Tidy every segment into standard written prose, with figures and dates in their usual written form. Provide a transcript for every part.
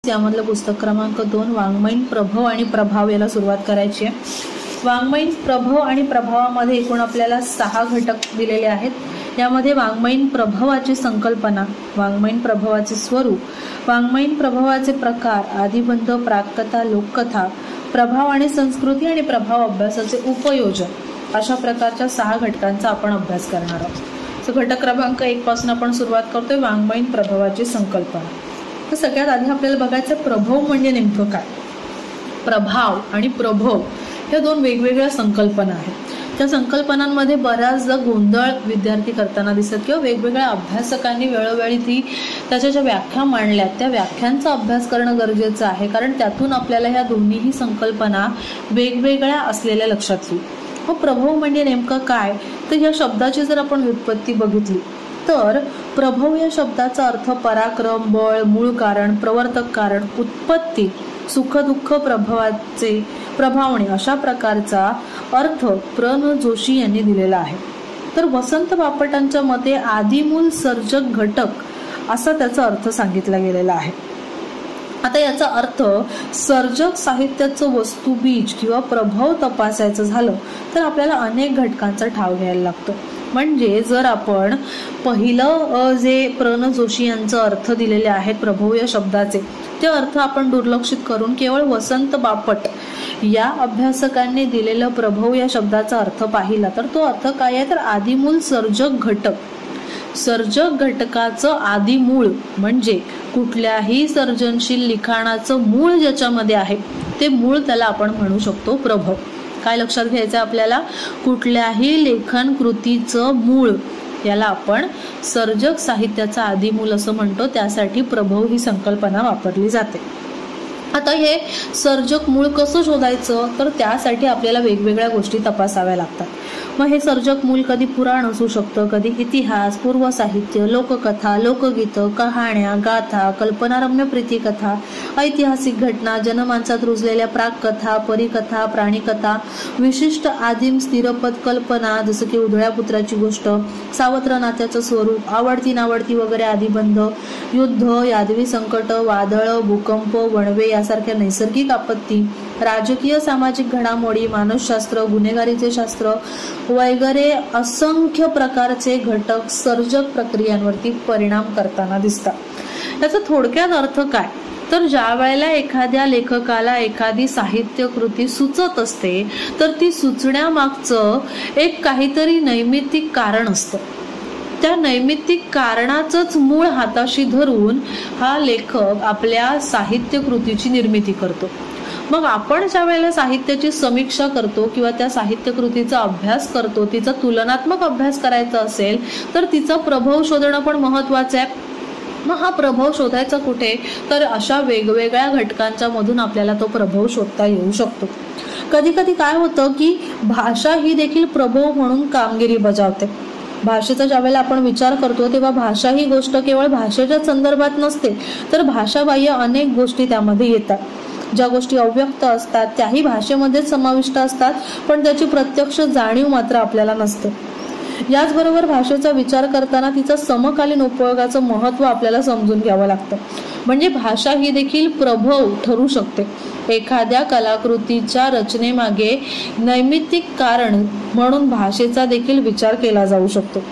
यामधलं पुस्तक क्रमांक 2 वाङ्मयीन प्रभव आणि प्रभाव याला सुरुवात करायची आहे. वाङ्मयीन प्रभव आणि प्रभावामध्ये एकूण आपल्याला 6 घटक दिलेले आहेत. यामध्ये वाङ्मयीन प्रभवाची संकल्पना, वाङ्मयीन प्रभवाचे स्वरूप, वाङ्मयीन प्रभवाचे प्रकार, आदिबंध, प्राककथा, लोककथा, प्रभाव आणि संस्कृती आणि प्रभाव अभ्यासाचे उपयोजन अशा प्रकारच्या 6 घटकांचा आपण अभ्यास करणार आहोत. घटक क्रमांक 1 पासून आपण सुरुवात करतोय. वाङ्मयीन प्रभवाची संकल्पना. तर सगळ्यात आधी आपल्याला बघायचं प्रभव म्हणजे नेमकं काय. प्रभाव आणि प्रभव या 2 वेगवेगळ्या संकल्पना आहेत. त्या संकल्पनांमध्ये बऱ्याचदा गोंधळ विद्यार्थी करताना दिसत किंवा वेगवेगळ्या अभ्यासकांनी वेळोवेळी त्याच्या ज्या व्याख्या मांडल्यात त्या व्याख्यांचा अभ्यास करणं गरजेचं आहे, कारण त्यातून आपल्याला ह्या दोन्हीही संकल्पना वेगवेगळ्या असलेल्या लक्षात येईल. मग प्रभव म्हणजे नेमकं काय, तर या शब्दाची जर आपण व्युत्पत्ती बघितली तर प्रभव या शब्दाचा अर्थ पराक्रम, बळ, मूळ कारण, प्रवर्तक कारण, उत्पत्ती, सुख दुःख प्रभावाचे प्रभावणे अशा प्रकारचा अर्थ प्र न जोशी यांनी दिलेला आहे. तर वसंत बापटांच्या मते आदिमूल सर्जक घटक असा त्याचा अर्थ सांगितला गेलेला आहे. आता याचा अर्थ सर्जक साहित्याचं वस्तुबीज किंवा प्रभाव तपासायचं झालं तर आपल्याला अनेक घटकांचा ठाव घ्यायला लागतो. म्हणजे जर आपण पहिलं जे प्र न जोशी यांचं अर्थ दिलेले आहेत प्रभव या शब्दाचे, ते अर्थ आपण दुर्लक्षित करून केवळ वसंत बापट या अभ्यासकांनी दिलेलं प्रभव या शब्दाचा अर्थ पाहिला तर तो अर्थ काय आहे, तर आदिमूल सर्जक घटक. सर्जक घटकाचं आदिमूळ म्हणजे कुठल्याही सर्जनशील लिखाणाचं मूळ ज्याच्यामध्ये आहे ते मूळ त्याला आपण म्हणू शकतो प्रभव. काय लक्षात घ्यायचं आपल्याला, कुठल्याही लेखन कृतीचं मूळ याला आपण सर्जक साहित्याचा आदिमूल असं म्हणतो. त्यासाठी प्रभव ही संकल्पना वापरली जाते. आता हे सर्जक मूळ कसं शोधायचं, तर त्यासाठी आपल्याला वेगवेगळ्या गोष्टी तपासाव्या लागतात. मग हे सर्जक मूळ कधी पुराण असू शकतं, कधी इतिहास, पूर्व साहित्य, लोककथा, लोकगीतं, कहाण्या, गाथा, कल्पनारम्य प्रीतिकथा, ऐतिहासिक घटना, जनमानसात रुजलेल्या प्राककथा, परिकथा, प्राणिकथा, विशिष्ट आदिम स्थिरपद कल्पना जसं की उधळ्या पुत्राची गोष्ट, सावत्र नात्याचं स्वरूप, आवडती नावडती वगैरे आदिबंध, युद्ध, यादवी संकट, वादळ, भूकंप, वणवे यासारख्या नैसर्गिक आपत्ती, राजकीय सामाजिक घडामोडी, मानसशास्त्र, गुन्हेगारीचे शास्त्र वगैरे असंख्य प्रकारचे घटक सर्जक प्रक्रियांवरती परिणाम करताना दिसतात. याचा थोडक्यात अर्थ काय, तर ज्या वेळेला एखाद्या लेखकाला एखादी साहित्य कृती सुचत असते तर ती सुचण्यामागचं एक काहीतरी नैमित्तिक कारण असतं. त्या नैमित्तिक कारणाचंच मूळ हाताशी धरून हा लेखक आपल्या साहित्य कृतीची निर्मिती करतो. मग आपण ज्या वेळेला साहित्याची समीक्षा करतो किंवा त्या साहित्य कृतीचा अभ्यास करतो, तिचा तुलनात्मक अभ्यास करायचा असेल तर तिचा प्रभाव शोधणं पण महत्वाचं आहे. मग हा प्रभाव शोधायचा कुठे, तर अशा वेगवेगळ्या घटकांच्या मधून आपल्याला तो प्रभाव शोधता येऊ शकतो. कधी कधी काय होतं की भाषा ही देखील प्रभाव म्हणून कामगिरी बजावते. भाषेचा ज्यावेळेला आपण विचार करतो तेव्हा भाषा ही गोष्ट केवळ भाषेच्या संदर्भात नसते, तर भाषाबाह्य अनेक गोष्टी त्यामध्ये येतात. ज्या गोष्टी अव्यक्त असतात त्याही भाषेमध्येच समाविष्ट असतात, पण त्याची प्रत्यक्ष जाणीव मात्र आपल्याला नसते. याचबरोबर भाषेचा विचार करताना तिचा समकालीन उपयोगाचं महत्व आपल्याला समजून घ्यावं लागतं. म्हणजे भाषा ही देखील प्रभाव ठरू शकते. एखाद्या कलाकृतीच्या रचनेमागे नैमित्तिक कारण म्हणून भाषेचा देखील विचार केला जाऊ शकतो.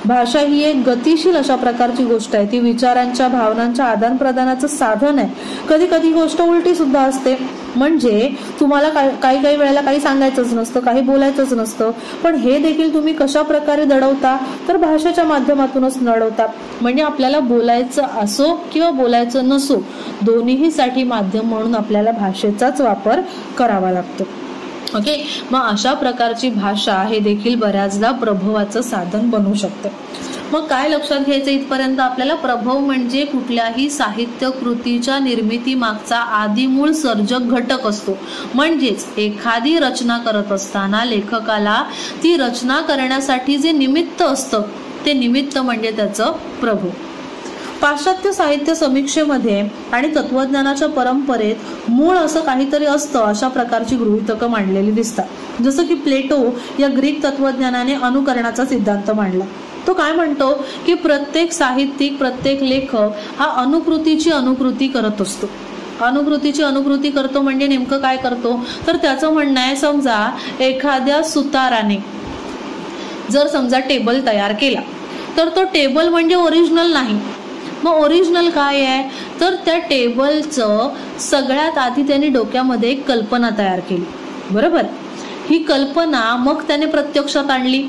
भाषा ही एक गतिशील अशा प्रकारची गोष्ट आहे. ती विचारांच्या, भावनांच्या आदान प्रदानाचं साधन आहे. कधी कधी गोष्ट उलटी सुद्धा असते. म्हणजे तुम्हाला काही वेळेला काही सांगायचंच नसतं, काही बोलायचंच नसतं, पण हे देखील तुम्ही कशा प्रकारे दडवता, तर भाषेच्या माध्यमातूनच दडवता. म्हणजे आपल्याला बोलायचं असो किंवा बोलायचं नसो, दोन्हीही साठी माध्यम म्हणून आपल्याला भाषेचाच वापर करावा लागतो. ओके, मग अशा प्रकारची भाषा हे देखील बऱ्याचदा प्रभावाचं साधन बनू शकते. मग काय लक्षात घ्यायचं इथपर्यंत आपल्याला, प्रभाव म्हणजे कुठल्याही साहित्य कृतीच्या निर्मिती मागचा आदिमूळ सर्जक घटक असतो. म्हणजेच एखादी रचना करत असताना लेखकाला ती रचना करण्यासाठी जे निमित्त असतं ते निमित्त म्हणजे त्याचं प्रभाव. पाश्चात्य साहित्य समीक्षेमध्ये आणि तत्वज्ञानाच्या परंपरेत मूळ असं काहीतरी असतं अशा प्रकारची गृहीतकं मांडलेली दिसतात. जसं की प्लेटो या ग्रीक तत्वज्ञानाने अनुकरणाचा सिद्धांत मांडला. तो काय म्हणतो की प्रत्येक साहित्यिक, प्रत्येक लेखक हा अनुकृतीची अनुकृती करत असतो. अनुकृतीची अनुकृती करतो म्हणजे नेमकं काय करतो, तर त्याचं म्हणणं आहे समजा एखाद्या सुताराने जर समजा टेबल तयार केला तर तो टेबल म्हणजे ओरिजिनल नाही. मग ओरिजिनल काय आहे, तर त्या टेबलचं सगळ्यात आधी त्यांनी डोक्यामध्ये एक कल्पना तयार केली, बरोबर. ही कल्पना मग त्याने प्रत्यक्षात आणली.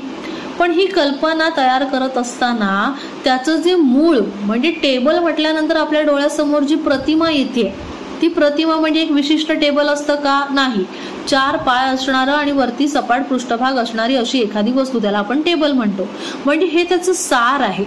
पण ही कल्पना तयार करत असताना त्याचं जे मूळ म्हणजे टेबल म्हटल्यानंतर आपल्या डोळ्यासमोर जी प्रतिमा येते ती प्रतिमा म्हणजे एक विशिष्ट टेबल असतं का, नाही. 4 पाय असणारं आणि वरती सपाट पृष्ठभाग असणारी अशी एखादी वस्तू, त्याला आपण टेबल म्हणतो. म्हणजे हे त्याचं सार आहे.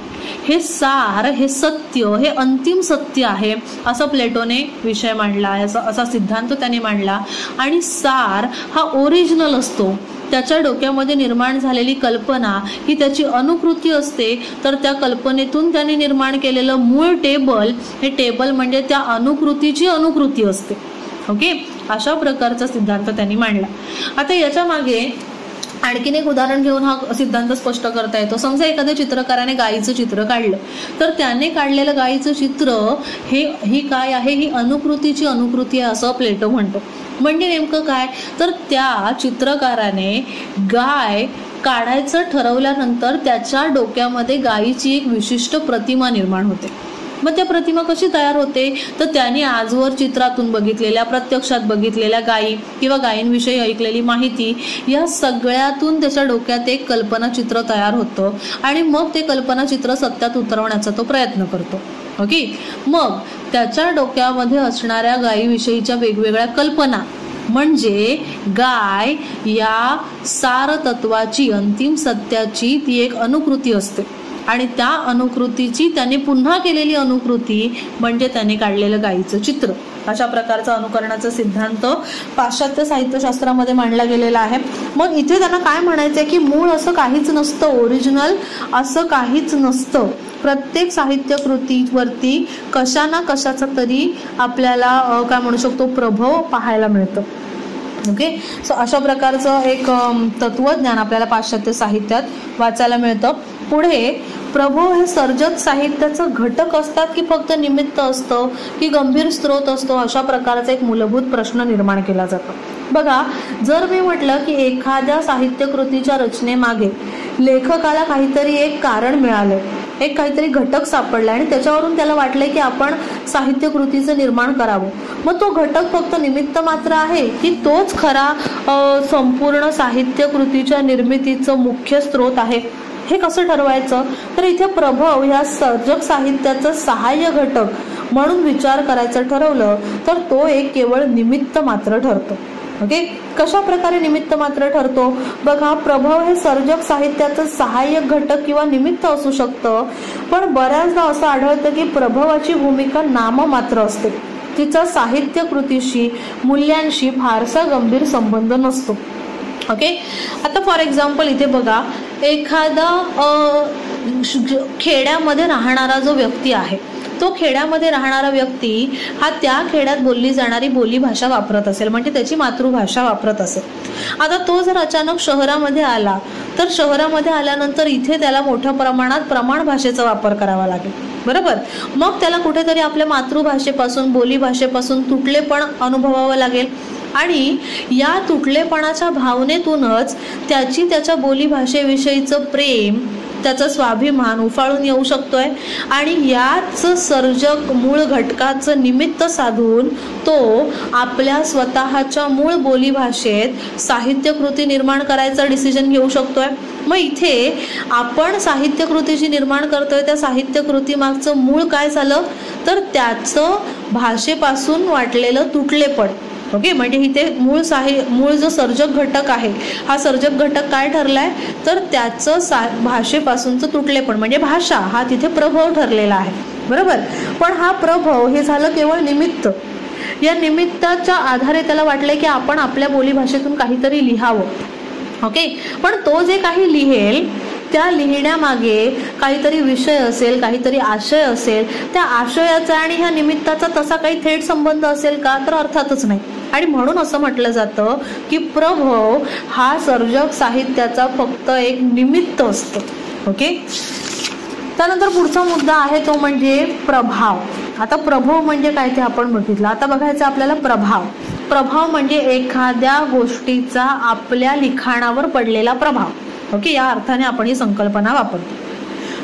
हे सार, हे सत्य, हे अंतिम सत्य आहे असं प्लेटोने विषय मांडला, असा सिद्धांत त्याने मांडला. आणि सार हा ओरिजिनल असतो. त्याच्या डोक्यामध्ये निर्माण झालेली कल्पना ही त्याची अनुकृती असते. तर त्या कल्पनेतून त्याने निर्माण केलेलं मूळ टेबल, हे टेबल म्हणजे त्या अनुकृतीची अनुकृती असते. ओके, अशा प्रकारचा सिद्धांत त्यांनी मांडला. आता याच्या मागे आणखीन एक उदाहरण घेऊन हा सिद्धांत स्पष्ट करता येतो. समजा एखाद्या चित्रकाराने गायीचं चित्र काढलं तर त्याने काढलेलं गायीचं चित्र ही काय आहे, ही अनुकृतीची अनुकृती आहे असं प्लेटो म्हणतो. म्हणजे नेमकं काय, तर त्या चित्रकाराने गाय काढायचं ठरवल्यानंतर त्याच्या डोक्यामध्ये गायीची एक विशिष्ट प्रतिमा निर्माण होते. मग त्या प्रतिमा कशी तयार होते, तर त्याने आजवर चित्रातून बघितलेल्या, प्रत्यक्षात बघितलेल्या गायी किंवा गायींविषयी ऐकलेली माहिती या सगळ्यातून त्याच्या डोक्यात एक कल्पनाचित्र तयार होतं आणि मग ते कल्पनाचित्र सत्यात उतरवण्याचा तो प्रयत्न करतो. ओके, मग त्याच्या डोक्यामध्ये असणाऱ्या गायीविषयीच्या वेगवेगळ्या कल्पना म्हणजे गाय या सार तत्वाची, अंतिम सत्याची ती एक अनुकृती असते. आणि त्या अनुकृतीची त्याने पुन्हा केलेली अनुकृती म्हणजे त्याने काढलेलं गायीचं चित्र. अशा प्रकारचा अनुकरणाचा सिद्धांत पाश्चात्य साहित्यशास्त्रामध्ये मांडला गेलेला आहे. मग इथे त्यांना काय म्हणायचंय की मूळ असं काहीच नसतं, ओरिजिनल असं काहीच नसतं. प्रत्येक साहित्य कृतीवरती कशा ना कशाचा तरी आपल्याला काय म्हणू शकतो, प्रभाव पाहायला मिळतं. ओके, सो अशा प्रकारचं एक तत्वज्ञान आपल्याला पाश्चात्य साहित्यात वाचायला मिळतं. पुढे प्रभाव हे सर्जक साहित्याचं घटक असतात की फक्त निमित्त असतं की गंभीर स्रोत असतो, अशा प्रकारचा एक मूलभूत प्रश्न निर्माण केला जातो. बघा, जर मी म्हटलं की एखाद्या साहित्य कृतीच्या रचनेमागे लेखकाला काहीतरी एक कारण मिळालं, एक काहीतरी घटक सापडला आणि त्याच्यावरून त्याला वाटलंय की आपण साहित्य कृतीचं निर्माण करावं, मग तो घटक फक्त निमित्त मात्र आहे की तोच खरा संपूर्ण साहित्य कृतीच्या निर्मितीचं मुख्य स्रोत आहे, हे कसं ठरवायचं? तर इथे प्रभाव ह्या सर्जक साहित्याचं सहाय्य घटक म्हणून विचार करायचं ठरवलं तर तो एक केवळ निमित्त मात्र ठरतो. ओके, कशा प्रकारे निमित्त मात्र ठरतो? बघा, प्रभाव हे सर्जक साहित्याचं सहाय्यक घटक किंवा निमित्त असू शकतं, पण बऱ्याचदा असं आढळतं की प्रभावाची भूमिका नाममात्र असते. तिचा साहित्य कृतीशी, मूल्यांशी फारसा गंभीर संबंध नसतो. ओके, आता फॉर एक्झाम्पल इथे बघा, एखादा खेड्यामध्ये राहणारा जो व्यक्ती आहे, तो खेड्यामध्ये राहणारा व्यक्ती हा त्या खेड्यात बोलली जाणारी बोलीभाषा वापरत असेल, म्हणजे त्याची मातृभाषा वापरत असेल. आता तो जर अचानक शहरामध्ये आला तर शहरामध्ये आल्यानंतर इथे त्याला मोठ्या प्रमाणात प्रमाण भाषेचा वापर करावा लागेल, बरोबर. मग त्याला कुठेतरी आपल्या मातृभाषेपासून, बोलीभाषेपासून तुटलेपण अनुभवावं लागेल आणि या तुटलेपणाच्या भावनेतूनच त्याच्या बोलीभाषेविषयीचं प्रेम, त्याचा स्वाभिमान उफाळून येऊ शकतोय आणि याच सर्जक मूळ घटकाचं निमित्त साधून तो आपल्या स्वतःच्या मूळ बोलीभाषेत साहित्यकृती निर्माण करायचा डिसिजन घेऊ शकतोय. मग इथे आपण साहित्यकृतीची निर्माण करतोय, त्या साहित्यकृती मागचं मूळ काय झालं, तर त्याचं भाषेपासून वाटलेलं तुटलेपण. ओके, म्हणजे इथे मूळ जो सर्जक घटक आहे, हा सर्जक घटक काय ठरलाय, तर त्याचं भाषेपासूनचं तुटलेपण म्हणजे भाषा, हा तिथे प्रभाव ठरलेला आहे, बरोबर. पण हा प्रभाव हे झालं केवळ निमित्त. या निमित्ताच्या आधारे त्याला वाटलंय की आपण आपल्या बोलीभाषेतून काहीतरी लिहावं. ओके, पण तो जे काही लिहेल त्या लिहिण्यामागे काहीतरी विषय असेल, काहीतरी आशय असेल. त्या आशयाचा आणि ह्या निमित्ताचा तसा काही थेट संबंध असेल का, तर अर्थातच नाही. आणि म्हणून असं म्हटलं जातं की प्रभाव हा सर्जक साहित्याचा फक्त एक निमित्त असतो. ओके, त्यानंतर पुढचा मुद्दा आहे तो म्हणजे प्रभाव. आता प्रभाव म्हणजे काय ते आपण बघितलं. आता बघायचं आपल्याला प्रभाव. प्रभाव म्हणजे एखाद्या गोष्टीचा आपल्या लिखाणावर पडलेला प्रभाव. ओके, या अर्थाने आपण ही संकल्पना वापरतो.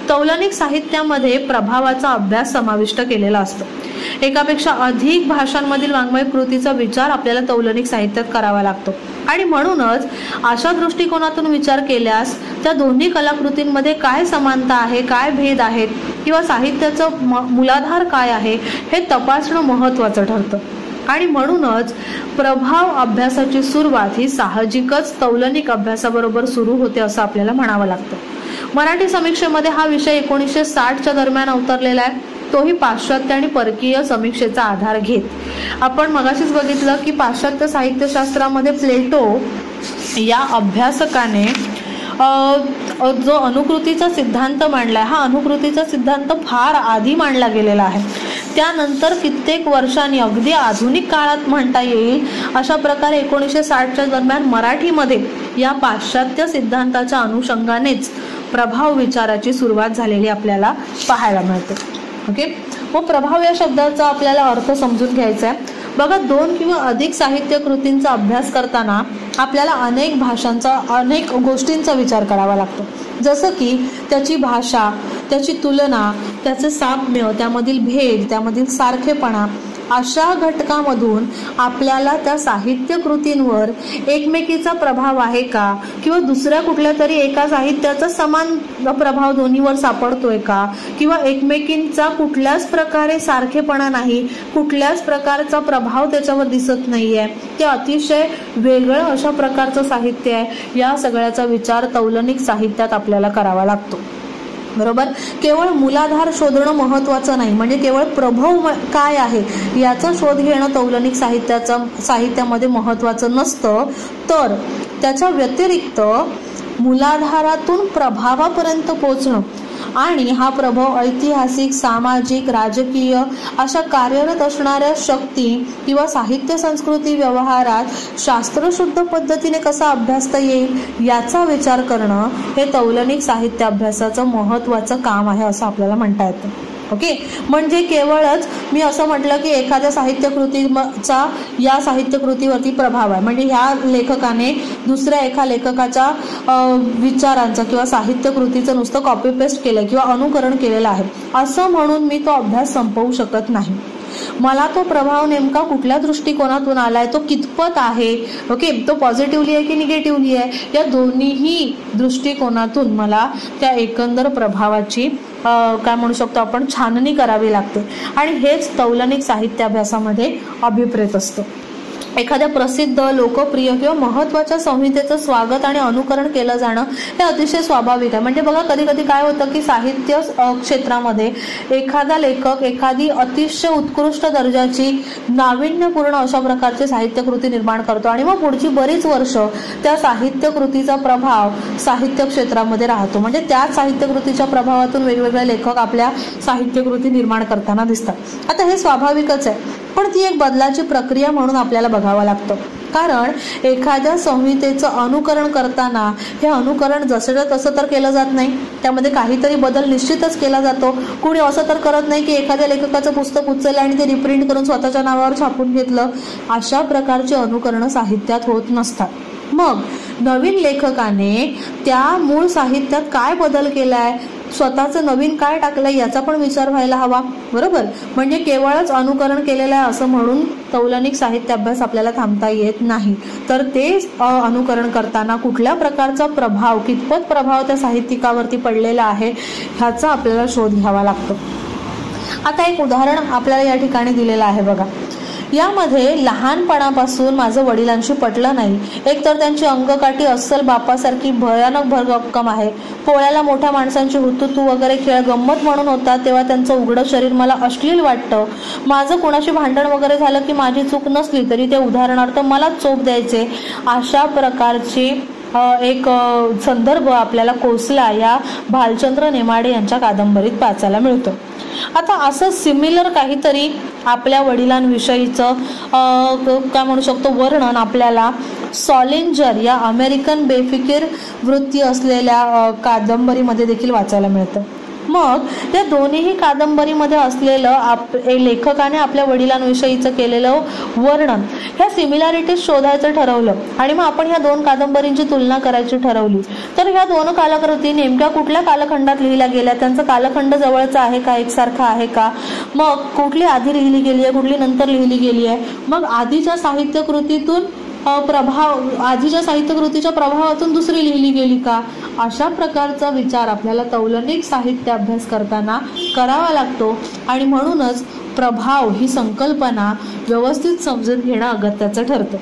तौलनिक साहित्यामध्ये प्रभावाचा अभ्यास समाविष्ट केलेला असतो. एकापेक्षा अधिक भाषांमधील वाङ्मय कृतीचा विचार आपल्याला तौलनिक साहित्यात करावा लागतो आणि म्हणूनच अशा दृष्टिकोनातून विचार केल्यास त्या दोन्ही कलाकृतींमध्ये काय समानता आहे, काय भेद आहेत किंवा साहित्याचं मूलाधार काय आहे हे तपासणं महत्त्वाचं ठरतं. आणि म्हणूनच प्रभाव अभ्यासाची सुरुवात ही साहजिकच तौलनिक अभ्यासाबरोबर सुरू होते असं आपल्याला म्हणावं लागतं. मराठी समीक्षेमध्ये हा विषय 1960च्या दरम्यान अवतरलेला आहे, तोही पाश्चात्य आणि परकीय समीक्षेचा आधार घेत. आपण मगाशीच बघितलं की पाश्चात्य साहित्यशास्त्रामध्ये प्लेटो या अभ्यासकाने जो अनुकृतीचा सिद्धांत मांडलाय, हा अनुकृतीचा सिद्धांत फार आधी मांडला गेलेला आहे. त्यानंतर कित्येक वर्षांनी अगदी आधुनिक काळात म्हणता येईल अशा प्रकारे 1960च्या दरम्यान मराठीमध्ये या पाश्चात्य सिद्धांताच्या अनुषंगानेच प्रभाव विचाराची सुरुवात झालेली आपल्याला पाहायला मिळते. ओके, मग प्रभाव या शब्दाचा आपल्याला अर्थ समजून घ्यायचा आहे. बघा, 2 किंवा अधिक साहित्य कृतींचा अभ्यास करताना आपल्याला अनेक भाषांचा, अनेक गोष्टींचा विचार करावा लागतो. जसं की त्याची भाषा, त्याची तुलना, त्याचे साम्य, त्यामधील भेद, त्यामधील सारखेपणा, अशा घटकामधून आपल्याला त्या साहित्य कृतींवर एकमेकीचा प्रभाव आहे का किंवा दुसऱ्या कुठल्या तरी एका साहित्याचा समान प्रभाव दोन्हीवर सापडतोय का किंवा एकमेकींचा कुठल्याच प्रकारे सारखेपणा नाही, कुठल्याच प्रकारचा प्रभाव त्याच्यावर दिसत नाहीये, ते अतिशय वेगळं अशा प्रकारचं साहित्य आहे, या सगळ्याचा विचार तौलनिक साहित्यात आपल्याला करावा लागतो. बरोबर, केवळ मूलाधार शोधणं महत्वाचं नाही, म्हणजे केवळ प्रभाव काय आहे याचा शोध घेणं तौलनिक साहित्यामध्ये महत्वाचं नसतं, तर त्याच्या व्यतिरिक्त मूलाधारातून प्रभावापर्यंत पोहोचणं आणि हा प्रभाव ऐतिहासिक, सामाजिक, राजकीय अशा कार्यरत असणाऱ्या शक्ती किंवा साहित्य संस्कृती व्यवहारात शास्त्रशुद्ध पद्धतीने कसा अभ्यासता येईल याचा विचार करणं हे तौलनिक साहित्य अभ्यासाचं महत्त्वाचं काम आहे असं आपल्याला म्हणता येतं. ओके, म्हणजे केवळच मी असं म्हटलं की एखाद्या साहित्यकृतीचा या साहित्यकृतीवरती प्रभाव आहे, म्हणजे ह्या लेखकाने दुसऱ्या एका लेखकाच्या विचारांचा किंवा साहित्यकृतीचं नुसतं कॉपी पेस्ट केलं किंवा अनुकरण केलेलं आहे असं म्हणून मी तो अभ्यास संपवू शकत नाही. मला तो प्रभाव नेमका कुठल्या दृष्टिकोनातून आलाय, तो कितपत आहे, ओके, तो पॉझिटिव्हली आहे की निगेटिव्हली आहे, या दोन्हीही दृष्टिकोनातून मला त्या एकंदर प्रभावाची काय म्हणू शकतो आपण छाननी करावी लागते आणि हेच तौलनिक साहित्याभ्यासामध्ये अभिप्रेत असतं. एखाद्या प्रसिद्ध, लोकप्रिय किंवा महत्त्वाच्या संहितेचं स्वागत आणि अनुकरण केलं जाणं हे अतिशय स्वाभाविक आहे. म्हणजे बघा, कधी कधी काय होतं की साहित्य क्षेत्रामध्ये एखादा लेखक एखादी अतिशय उत्कृष्ट दर्जाची नाविन्यपूर्ण अशा प्रकारची साहित्यकृती निर्माण करतो आणि मग पुढची बरीच वर्ष त्या साहित्यकृतीचा प्रभाव साहित्य क्षेत्रामध्ये राहतो. म्हणजे त्याच साहित्यकृतीच्या प्रभावातून वेगवेगळे लेखक आपल्या साहित्यकृती निर्माण करताना दिसतात. आता हे स्वाभाविकच आहे, पण ती एक बदलाची प्रक्रिया म्हणून आपल्याला बघावं लागतं. कारण एखाद्या संहितेचं अनुकरण करताना हे अनुकरण जसं तसं तर केलं जात नाही, त्यामध्ये काहीतरी बदल निश्चितच केला जातो. कुणी असं तर करत नाही की एखाद्या लेखकाचं पुस्तक उचललं आणि ते रिप्रिंट करून स्वतःच्या नावावर छापून घेतलं. अशा प्रकारची अनुकरणं साहित्यात होत नसतात. मग नवीन लेखकाने त्या मूळ साहित्यात काय बदल केलाय, स्वतःचं नवीन काय टाकलंय याचा पण विचार व्हायला हवा. बरोबर, म्हणजे केवळच अनुकरण केलेलं आहे असं म्हणून तौलनिक साहित्य अभ्यास आपल्याला थांबता येत नाही, तर ते अनुकरण करताना कुठल्या प्रकारचा प्रभाव, कितपत प्रभाव त्या साहित्यिकावरती पडलेला आहे ह्याचा आपल्याला शोध घ्यावा लागतो. आता एक उदाहरण आपल्याला या ठिकाणी दिलेलं आहे बघा. यामध्ये लहानपणापासून माझं वडिलांशी पटलं नाही. एकतर त्यांची अंगकाठी अस्सल बापासारखी भयानक भरभक्कम आहे. पोळ्याला मोठ्या माणसांची हुतुतू वगैरे खेळ गंमत म्हणून होता तेव्हा त्यांचं उघडं शरीर मला अश्लील वाटतं. माझं कोणाशी भांडण वगैरे झालं की माझी चूक नसली तरी ते उदाहरणार्थ मला चोप द्यायचे. अशा प्रकारची एक संदर्भ आपल्याला कोसला या भालचंद्र नेमाडे यांच्या कादंबरीत वाचायला मिळतो. आता असं सिमिलर काहीतरी आपल्या वडिलांविषयीचं काय म्हणू शकतो वर्णन आपल्याला सॉलिंजर या अमेरिकन बेफिकीर वृत्ती असलेल्या कादंबरीमध्ये देखील वाचायला मिळतं. मग या दोन्ही कादंबरीमध्ये असलेलं लेखकाने आपल्या वडिलांविषयीचं केलेलं वर्णन, ह्या सिमिलॅरिटीज शोधायचं ठरवलं आणि मग आपण ह्या दोन कादंबरींची तुलना करायची ठरवली. तर ह्या दोन कालकृती नेमक्या कुठल्या कालखंडात लिहिल्या गेल्या, त्यांचा कालखंड जवळचा आहे का, एकसारखा आहे का, मग कुठली आधी लिहिली गेली आहे, कुठली नंतर लिहिली गेली आहे, मग आधीच्या साहित्यकृतीतून आधीच्या साहित्यकृतीच्या प्रभावातून दुसरी लिहिली गेली का, अशा प्रकारचा विचार आपल्याला तौलनिक साहित्य अभ्यास करताना करावा लागतो. आणि म्हणूनच प्रभाव ही संकल्पना व्यवस्थित समजून घेणं अगत्याचं ठरतं.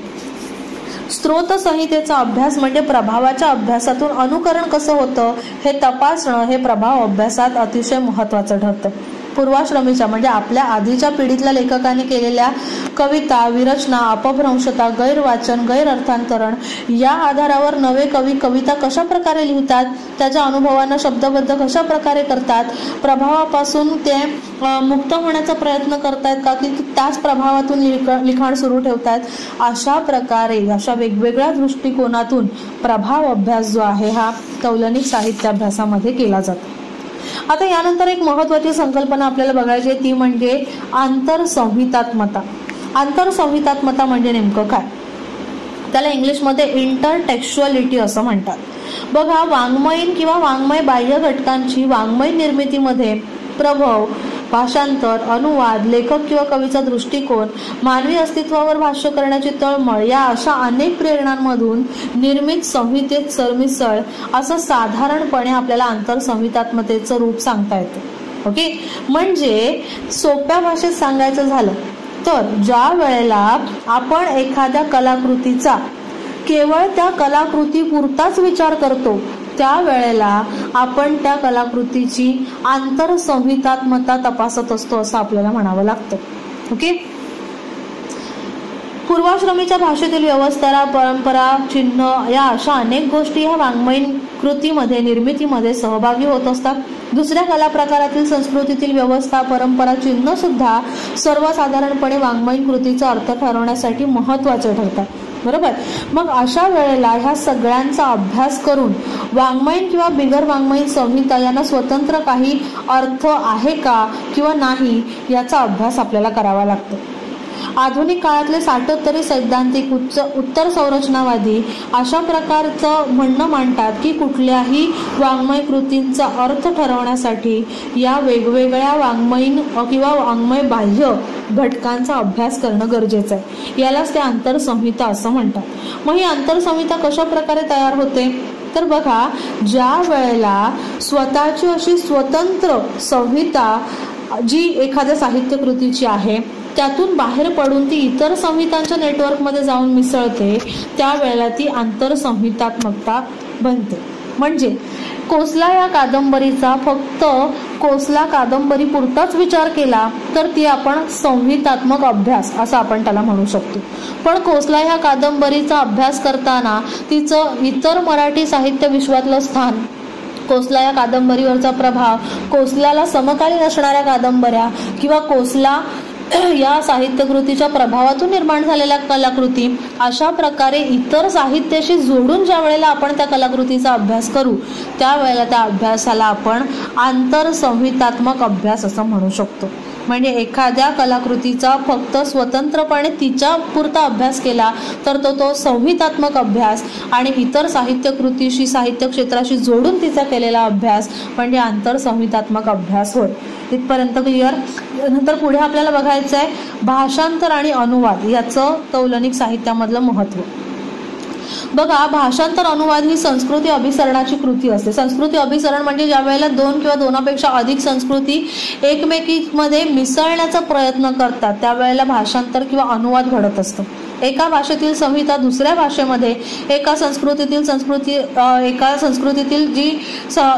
स्त्रोत संहितेचा अभ्यास म्हणजे प्रभावाच्या अभ्यासातून अनुकरण कसं होतं हे तपासणं, हे प्रभाव अभ्यासात अतिशय महत्वाचं ठरतं. पूर्वाश्रमीच्या म्हणजे आपल्या आधीच्या पिढीतल्या लेखकाने केलेल्या कविता, विरचना, अपभ्रंशता, गैरवाचन, गैरअर्थांतरण या आधारावर नवे कवी कविता कशा प्रकारे लिहितात, त्याच्या अनुभवांना शब्दबद्ध कशा प्रकारे करतात, प्रभावापासून ते मुक्त होण्याचा प्रयत्न करतायत का की त्याच प्रभावातून लिखाण सुरू ठेवतात, अशा प्रकारे अशा वेगवेगळ्या दृष्टिकोनातून प्रभाव अभ्यास जो आहे हा तौलनिक साहित्य अभ्यासामध्ये केला जातो. आता यानंतर एक महत्वाची संकल्पना आपल्याला बघायची आहे, ती म्हणजे आंतरसंहितात्मता. आंतरसंहितात्मता म्हणजे नेमकं काय, त्याला इंग्लिशमध्ये इंटरटेक्स्च्युअलिटी असं म्हणतात. बघा, वाङ्मयीन किंवा वाङ्मय बाह्य घटकांची वाङ्मय निर्मितीमध्ये प्रभाव, भाषांतर, अनुवाद, लेखक किंवा कवीचा दृष्टिकोन, मानवी अस्तित्वावर भाष्य करण्याची तळमळ या अशा अनेक प्रेरणांमधून निर्मित संहितेत सरमिसळ असं साधारणपणे आपल्याला आंतरसंहितात्मतेचं रूप सांगता येतं. ओके, म्हणजे सोप्या भाषेत सांगायचं झालं तर ज्या वेळेला आपण एखाद्या कलाकृतीचा केवळ त्या कलाकृतीपुरताच विचार करतो, त्यावेळेला आपण त्या कलाकृतीची आंतरसंहितात्मता तपासत असतो असं आपल्याला म्हणावं लागतं. ओके, पूर्वाश्रमीच्या भाषेतील व्यवस्था, परंपरा, चिन्ह या अशा अनेक गोष्टी ह्या वाङ्मयीन कृतीमध्ये निर्मितीमध्ये सहभागी होत असतात. दुसऱ्या कला प्रकारातील संस्कृतीतील व्यवस्था, परंपरा, चिन्ह सुद्धा सर्वसाधारणपणे वाङ्मयीन कृतीचा अर्थ ठरवण्यासाठी महत्वाचे ठरतात. बरोबर, मग अशा वेळेला ह्या सगळ्यांचा अभ्यास करून वाङ्मयीन किंवा बिगर वाङ्मयीन संहिता यांना स्वतंत्र काही अर्थ आहे का किंवा नाही याचा अभ्यास आपल्याला करावा लागतो. आधुनिक काळातले साठोत्तरी सैद्धांतिक उत्तर संरचनावादी अशा प्रकारचं म्हणणं मांडतात की कुठल्याही वाङ्मय कृतींचा अर्थ ठरवण्यासाठी या वेगवेगळ्या वाङ्मयीन किंवा वाङ्मय बाह्य घटकांचा अभ्यास करणं गरजेचं आहे. यालाच ते आंतरसंहिता असं म्हणतात. मग ही आंतरसंहिता कशा प्रकारे तयार होते तर बघा, ज्या वेळेला स्वतःची अशी स्वतंत्र संहिता जी एखाद्या साहित्य कृतीची आहे त्यातून बाहेर पडून ती इतर संहितांच्या नेटवर्कमध्ये जाऊन मिसळते, त्यावेळेला ती आंतरसंहितात्मकता बनते. म्हणजे कोसला या कादंबरीचा फक्त कोसला कादंबरी पुरताच विचार केला तर ती आपण संहितात्मक अभ्यास असं आपण त्याला म्हणू शकतो. पण कोसला ह्या कादंबरीचा अभ्यास करताना तिचं इतर मराठी साहित्य विश्वातलं स्थान, कोसला या कादंबरीवरचा प्रभाव, कोसल्याला समकालीन असणाऱ्या कादंबऱ्या किंवा कोसला या साहित्यकृतीच्या प्रभावातून निर्माण झालेल्या कलाकृती, अशा प्रकारे इतर साहित्याशी जोडून ज्या वेळेला आपण त्या कलाकृतीचा अभ्यास करू त्यावेळेला त्या अभ्यासाला आपण आंतरसंहितात्मक अभ्यास असं म्हणू शकतो. म्हणजे एखाद्या कलाकृतीचा फक्त स्वतंत्रपणे तिच्या पुरता अभ्यास केला तर तो संहितात्मक अभ्यास, आणि इतर साहित्यकृतीशी साहित्य क्षेत्राशी जोडून तिचा केलेला अभ्यास म्हणजे आंतरसंहितात्मक अभ्यास होय. इथपर्यंत क्लिअर. नंतर पुढे आपल्याला बघायचं आहे भाषांतर आणि अनुवाद याचं तौलनिक साहित्यामधलं महत्व. बघा, भाषांतर अनुवाद ही संस्कृती अभिसरणाची कृती असते. संस्कृती अभिसरण म्हणजे ज्या वेळेला दोन किंवा दोनापेक्षा अधिक संस्कृती एकमेकींमध्ये मिसळण्याचा प्रयत्न करतात त्यावेळेला भाषांतर किंवा अनुवाद घडत असतं. एका भाषेतील संहिता दुसऱ्या भाषेमध्ये, एका संस्कृतीतील जी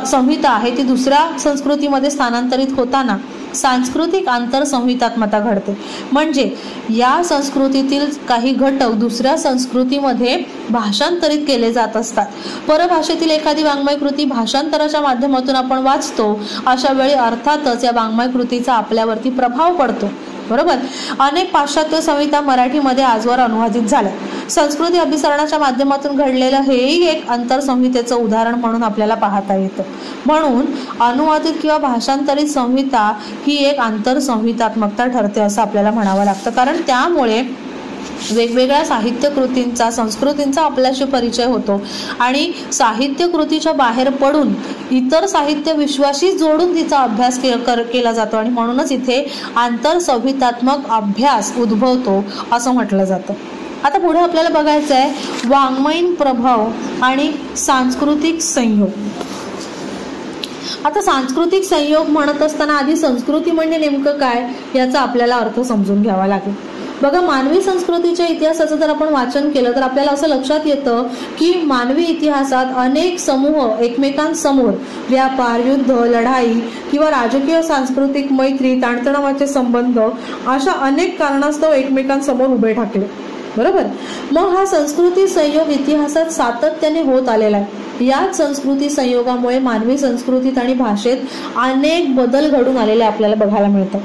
संहिता आहे ती दुसऱ्या संस्कृतीमध्ये स्थानांतरित होताना सांस्कृतिक आंतरसंहितात्मता घडते. म्हणजे या संस्कृतीतील काही घटक दुसऱ्या संस्कृतीमध्ये भाषांतरित केले जात असतात. परभाषेतील एखादी वाङ्मय कृती भाषांतराच्या माध्यमातून आपण वाचतो, अशा वेळी अर्थातच या वाङ्मय कृतीचा आपल्यावरती प्रभाव पडतो. बरोबर, अनेक पाश्चात्य संहिता मराठीमध्ये आजवर अनुवादित झाल्या. संस्कृती अभिसरणाच्या माध्यमातून घडलेलं हेही एक आंतरसंहितेचं उदाहरण म्हणून आपल्याला पाहता येतं. म्हणून अनुवादित किंवा भाषांतरित संहिता ही एक आंतरसंहितात्मकता ठरते असं आपल्याला म्हणावं लागतं. कारण त्यामुळे वेगवेगळ्या साहित्य कृतींचा, संस्कृतींचा आपल्याशी परिचय होतो आणि साहित्य कृतीच्या बाहेर पडून इतर साहित्य विश्वाशी जोडून तिचा अभ्यास केला जातो आणि म्हणूनच इथे आंतरसंहितात्मक अभ्यास उद्भवतो असं म्हटलं जातं. आता पुढे आपल्याला बघायचं आहे वाङ्मयीन प्रभाव आणि सांस्कृतिक संयोग. आता सांस्कृतिक संयोग म्हणत असताना आधी संस्कृती म्हणजे नेमकं काय याचा आपल्याला अर्थ समजून घ्यावा लागेल. बघा, मानवी संस्कृतीच्या इतिहासाचं जर आपण वाचन केलं तर आपल्याला असं लक्षात येतं की मानवी इतिहासात अनेक समूह एकमेकांसमोर व्यापार, युद्ध, लढाई किंवा राजकीय सांस्कृतिक मैत्री, ताणतणावाचे संबंध अशा अनेक कारणास्तव एकमेकांसमोर उभे ठाकले. बरोबर. मग हा संस्कृती संयोग इतिहासात सातत्याने होत आलेला आहे. याच संस्कृती संयोगामुळे मानवी संस्कृतीत आणि भाषेत अनेक बदल घडून आलेले आपल्याला बघायला मिळतात.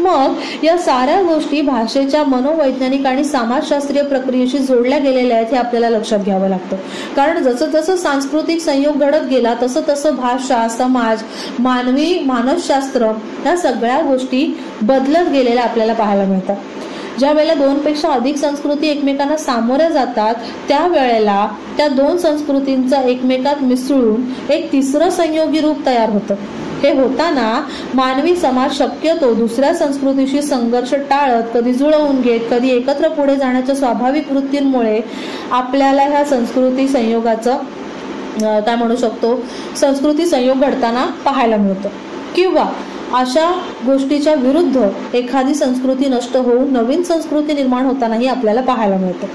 मग या साऱ्या गोष्टी भाषेच्या मनोवैज्ञानिक आणि समाजशास्त्रीय प्रक्रियेशी जोडल्या गेलेल्या आहेत हे आपल्याला लक्षात घ्यावं लागतं. कारण जसं जसं सांस्कृतिक संयोग घडत गेला तसं तसं भाषा, समाज, मानसशास्त्र या सगळ्या गोष्टी बदलत गेलेल्या आपल्याला पाहायला मिळतात. ज्या वेळेला दोनपेक्षा अधिक संस्कृती एकमेकांना सामोऱ्या जातात त्यावेळेला त्या दोन संस्कृतींचा एकमेकात मिसळून एक तिसरं संयोगी रूप तयार होतं. हे होताना मानवी समाज शक्यतो दुसऱ्या संस्कृतीशी संघर्ष टाळत, कधी जुळवून घेत, कधी एकत्र पुढे जाण्याच्या स्वाभाविक वृत्तींमुळे आपल्याला ह्या संस्कृती संयोगाचं काय म्हणू शकतो, संस्कृती संयोग घडताना पाहायला मिळतं. किंवा अशा गोष्टीच्या विरुद्ध एखादी संस्कृती नष्ट होऊन नवीन संस्कृती निर्माण होतानाही आपल्याला पाहायला मिळतं.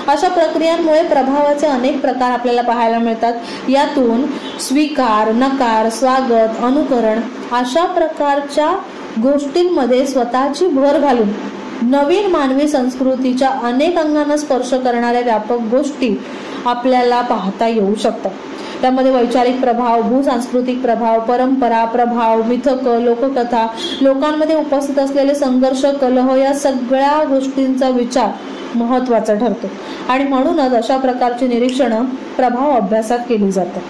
अशा प्रक्रियांमुळे प्रभावाचे अनेक प्रकार आपल्याला पाहायला मिळतात. यातून स्वीकार, नकार, स्वागत, अनुकरण अशा प्रकारच्या गोष्टींमध्ये स्वतःची भर घालून नवीन मानवी संस्कृतीच्या अनेक अंगांना स्पर्श करणाऱ्या व्यापक गोष्टी आपल्याला पाहता येऊ शकतात. त्यामध्ये वैचारिक प्रभाव, भूसांस्कृतिक प्रभाव, परंपरा प्रभाव, मिथक, लोककथा, लोकांमध्ये उपस्थित असलेले संघर्ष, कलह या सगळ्या गोष्टींचा विचार महत्वाचा ठरतो आणि म्हणूनच अशा प्रकारची निरीक्षणं प्रभाव अभ्यासात केली जातात.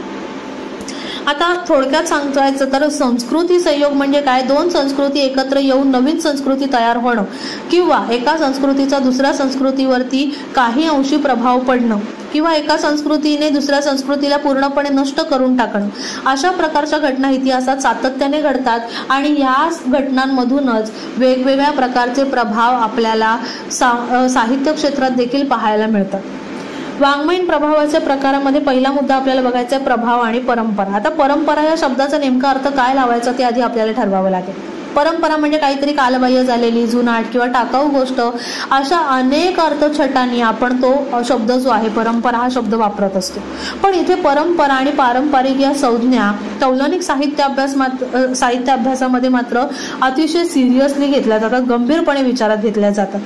आता थोडक्यात सांगायचं तर संस्कृती संयोग म्हणजे काय, दोन संस्कृती एकत्र येऊन नवीन संस्कृती तयार होणं किंवा एका संस्कृतीचा दुसऱ्या संस्कृतीवरती काही अंशी प्रभाव पडणं किंवा एका संस्कृतीने दुसऱ्या संस्कृतीला पूर्णपणे नष्ट करून टाकणं अशा प्रकारच्या घटना इतिहासात सातत्याने घडतात आणि या घटनांमधूनच वेगवेगळ्या प्रकारचे प्रभाव आपल्याला साहित्य क्षेत्रात देखील पाहायला मिळतात. वाङ्मयीन प्रभावाच्या प्रकारामध्ये पहिला मुद्दा आपल्याला बघायचा आहे प्रभाव आणि परंपरा. आता परंपरा या शब्दाचा नेमका अर्थ काय लावायचा ते आधी आपल्याला ठरवावं लागेल. परंपरा म्हणजे काहीतरी कालबाह्य झालेली, जुनाट किंवा टाकाऊ गोष्ट अशा अनेक अर्थछटांनी आपण तो शब्द जो आहे परंपरा हा शब्द वापरत असतो. पण इथे परंपरा आणि पारंपरिक या संज्ञा तौलनिक साहित्य अभ्यासामध्ये मात्र अतिशय सिरियसली घेतल्या जातात, गंभीरपणे विचारात घेतल्या जातात.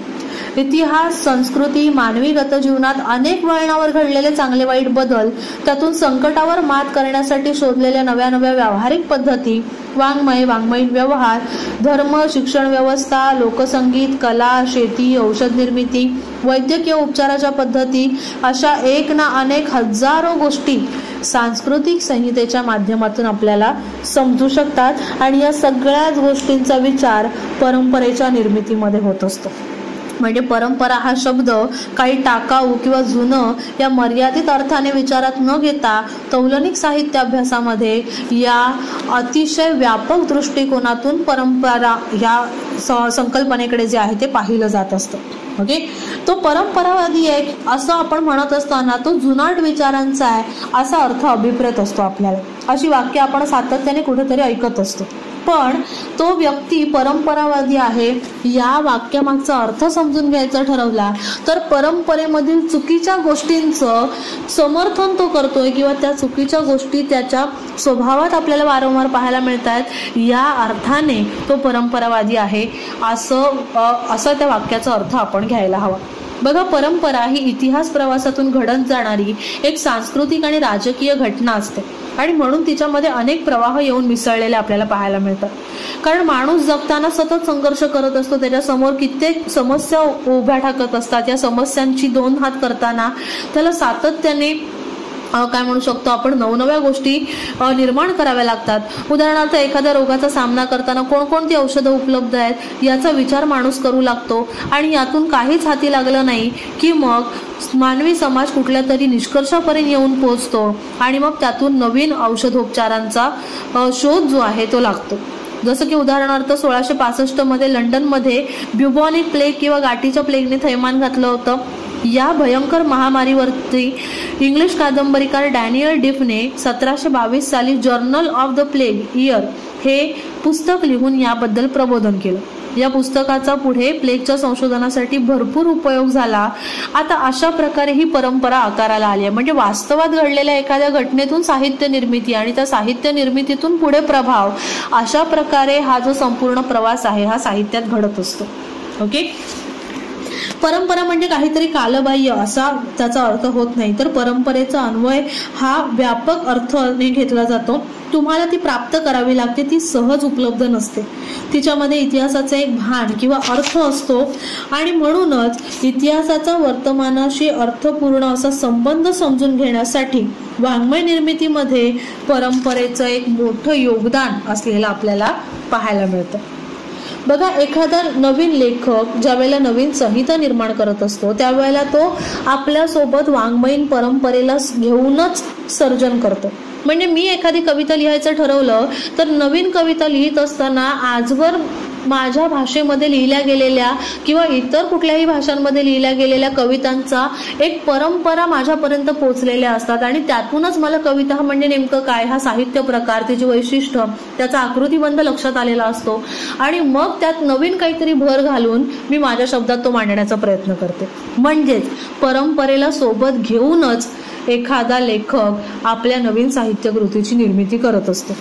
इतिहास, संस्कृती, मानवी गतजीवनात अनेक वळणावर घडलेले चांगले वाईट बदल, त्यातून संकटावर मात करण्यासाठी शोधलेल्या नव्या नव्या व्यावहारिक पद्धती, वाङ्मयीन व्यवहार, धर्म, शिक्षण व्यवस्था, लोकसंगीत, कला, शेती, औषध निर्मिती, वैद्यकीय उपचाराच्या पद्धती अशा एक ना अनेक हजारो गोष्टी सांस्कृतिक संहितेच्या माध्यमातून आपल्याला समजू शकतात आणि या सगळ्याच गोष्टींचा विचार परंपरेच्या निर्मितीमध्ये होत असतो. म्हणजे परंपरा हा शब्द काही टाकाऊ किंवा जुनं या मर्यादित अर्थाने विचारात न घेता तौलनिक साहित्य अभ्यासामध्ये या अतिशय व्यापक दृष्टिकोनातून परंपरा या संकल्पनेकडे जे आहे ते पाहिलं जात असतं. ओके, तो परंपरावादी आहे असं आपण म्हणत असताना तो जुनाट विचारांचा आहे असा अर्थ अभिप्रेत असतो आपल्याला. अशी वाक्य आपण सातत्याने कुठेतरी ऐकत असतो. पण तो व्यक्ती परंपरावादी आहे या वाक्यामागचा अर्थ समजून घ्यायचा ठरवला तर परंपरेमधील चुकीच्या गोष्टींचं समर्थन तो करतोय किंवा त्या चुकीच्या गोष्टी त्याच्या स्वभावात आपल्याला वारंवार पाहायला मिळतात या अर्थाने तो परंपरावादी आहे असं त्या वाक्याचा अर्थ आपण घ्यायला हवा. बघा, परंपरा ही इतिहास प्रवासातून घडत जाणारी एक सांस्कृतिक आणि राजकीय घटना असते आणि म्हणून तिच्यामध्ये अनेक प्रवाह येऊन मिसळलेले आपल्याला पाहायला मिळतात. कारण माणूस जगताना सतत संघर्ष करत असतो, त्याच्यासमोर कित्येक समस्या उभ्या ठाकत असतात. या समस्यांची 2 हात करताना त्याला सातत्याने काय म्हणू शकतो आपण, नवनव्या गोष्टी निर्माण कराव्या लागतात. उदाहरणार्थ एखाद्या रोगाचा सामना करताना कोणकोणती औषधं उपलब्ध आहेत याचा विचार माणूस करू लागतो, आणि यातून काहीच हाती लागलं नाही की मग मानवी समाज कुठल्या तरी निष्कर्षापर्यंत येऊन पोहोचतो, आणि मग त्यातून नवीन औषधोपचारांचा शोध जो आहे तो लागतो. जसं की उदाहरणार्थ 1665 मध्ये लंडनमध्ये ब्युबॉनिक प्लेग किंवा गाठीच्या प्लेगने थैमान घातलं होतं. या भयंकर महामारीवरती इंग्लिश कादंबरीकार डॅनियल डिफने 1722 साली journal of the plague year हे पुस्तक लिहून याबद्दल प्रबोधन केलं. या पुस्तकाचा पुढे प्लेगच्या संशोधनासाठी भरपूर उपयोग झाला. आता अशा प्रकारे ही परंपरा आकाराला आली आहे. म्हणजे वास्तवात घडलेल्या एखाद्या घटनेतून साहित्य निर्मिती आणि त्या साहित्य निर्मितीतून पुढे प्रभाव, अशा प्रकारे हा जो संपूर्ण प्रवास आहे हा साहित्यात घडत असतो. ओके. परंपरा म्हणजे काहीतरी कालबाह्य असा त्याचा अर्थ होत नाही, तर परंपरेचा अन्वय हा व्यापक अर्थाने घेतला जातो. तुम्हाला ती प्राप्त करावी लागते, ती सहज उपलब्ध नसते. तिच्यामध्ये इतिहासाचा एक भान किंवा अर्थ असतो, आणि म्हणूनच इतिहासाचा वर्तमानाशी अर्थपूर्ण असा संबंध समजून घेण्यासाठी वाङ्मय निर्मितीमध्ये परंपरेचं एक मोठं योगदान असलेलं आपल्याला पाहायला मिळतं. बघा, एखादा नवीन लेखक ज्या वेळेला नवीन संहिता निर्माण करत असतो त्यावेळेला तो आपल्यासोबत वाङ्मयीन परंपरेला घेऊनच सर्जन करतो. म्हणजे मी एखादी कविता लिहायचं ठरवलं तर नवीन कविता लिहित असताना आजवर माझ्या भाषेमध्ये लिहिल्या गेलेल्या किंवा इतर कुठल्याही भाषांमध्ये लिहिल्या गेलेल्या कवितांचा एक परंपरा माझ्यापर्यंत पोहोचलेल्या असतात, आणि त्यातूनच मला कविता म्हणजे नेमकं काय, हा साहित्य प्रकार, त्याची वैशिष्ट्य, त्याचा आकृतीबंध लक्षात आलेला असतो, आणि मग त्यात नवीन काहीतरी भर घालून मी माझ्या शब्दात तो मांडण्याचा प्रयत्न करते. म्हणजेच परंपरेला सोबत घेऊनच एखादा लेखक आपल्या नवीन साहित्य कृतीची निर्मिती करत असतो.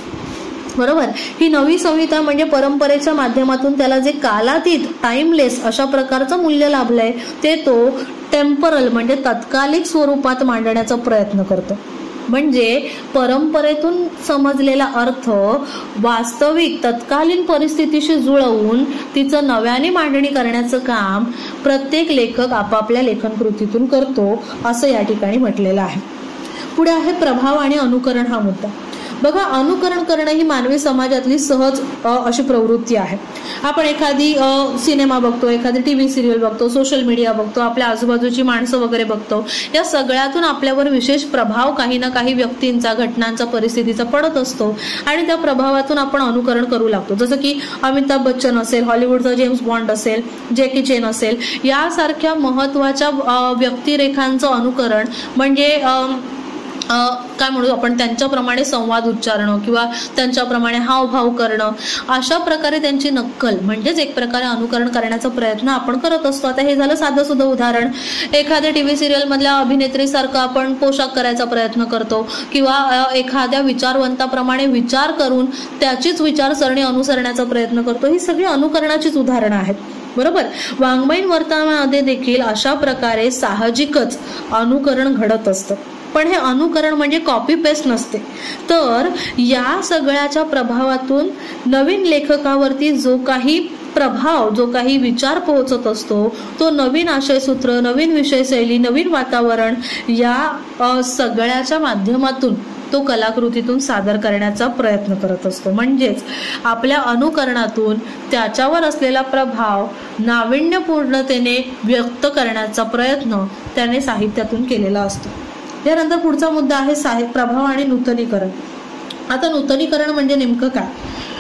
बरोबर. ही नवी संहिता म्हणजे परंपरेच्या माध्यमातून त्याला जे कालातीत, टाइमलेस अशा प्रकारचं मूल्य लाभलंय ते तो टेम्परल म्हणजे तत्कालिक स्वरूपात मांडण्याचा प्रयत्न करतो. म्हणजे परंपरेतून समजलेला अर्थ वास्तविक तत्कालीन परिस्थितीशी जुळवून तिचं नव्याने मांडणी करण्याचं काम प्रत्येक लेखक आपापल्या लेखन कृतीतून करतो, असं या ठिकाणी म्हटलेलं आहे. पुढे आहे प्रभाव आणि अनुकरण हा मुद्दा. बघा, अनुकरण करणं ही मानवी समाजातली सहज अशी प्रवृत्ती आहे. आपण एखादी सिनेमा बघतो, एखादी टीव्ही सिरियल बघतो, सोशल मीडिया बघतो, आपल्या आजूबाजूची माणसं वगैरे बघतो. या सगळ्यातून आपल्यावर विशेष प्रभाव काही ना काही व्यक्तींचा, घटनांचा, परिस्थितीचा पडत असतो, आणि त्या प्रभावातून आपण अनुकरण करू लागतो. जसं की अमिताभ बच्चन असेल, हॉलिवूडचा जेम्स बॉन्ड असेल, जॅकी चेन असेल, यासारख्या महत्वाच्या व्यक्तिरेखांचं अनुकरण म्हणजे काय म्हणू आपण, त्यांच्याप्रमाणे संवाद उच्चारणं किंवा त्यांच्याप्रमाणे हावभाव करणं, अशा प्रकारे त्यांची नक्कल म्हणजेच एक प्रकारे अनुकरण करण्याचा प्रयत्न आपण करत असतो. आता हे झालं साधं सुद्धा उदाहरण. एखाद्या टीव्ही सिरियल मधल्या अभिनेत्रीसारखा आपण पोशाख करायचा प्रयत्न करतो, किंवा एखाद्या विचारवंताप्रमाणे विचार करून त्याचीच विचारसरणी अनुसरण्याचा प्रयत्न करतो. ही सगळी अनुकरणाचीच उदाहरणं आहेत. बरोबर. वाङ्मयीन वर्तनामध्ये देखील अशा प्रकारे साहजिकच अनुकरण घडत असतं. पण हे अनुकरण म्हणजे कॉपी पेस्ट नसते, तर या सगळ्याच्या प्रभावातून नवीन लेखकावरती जो काही प्रभाव, जो काही विचार पोहोचत असतो, तो नवीन आशयसूत्र, नवीन विषयशैली, नवीन वातावरण या सगळ्याच्या माध्यमातून तो कलाकृतीतून सादर करण्याचा प्रयत्न करत असतो. म्हणजेच आपल्या अनुकरणातून त्याच्यावर असलेला प्रभाव नाविन्यपूर्णतेने व्यक्त करण्याचा प्रयत्न त्याने साहित्यातून केलेला असतो. यानंतर पुढचा मुद्दा आहे प्रभाव आणि नूतनीकरण. आता नूतनीकरण म्हणजे नेमकं काय?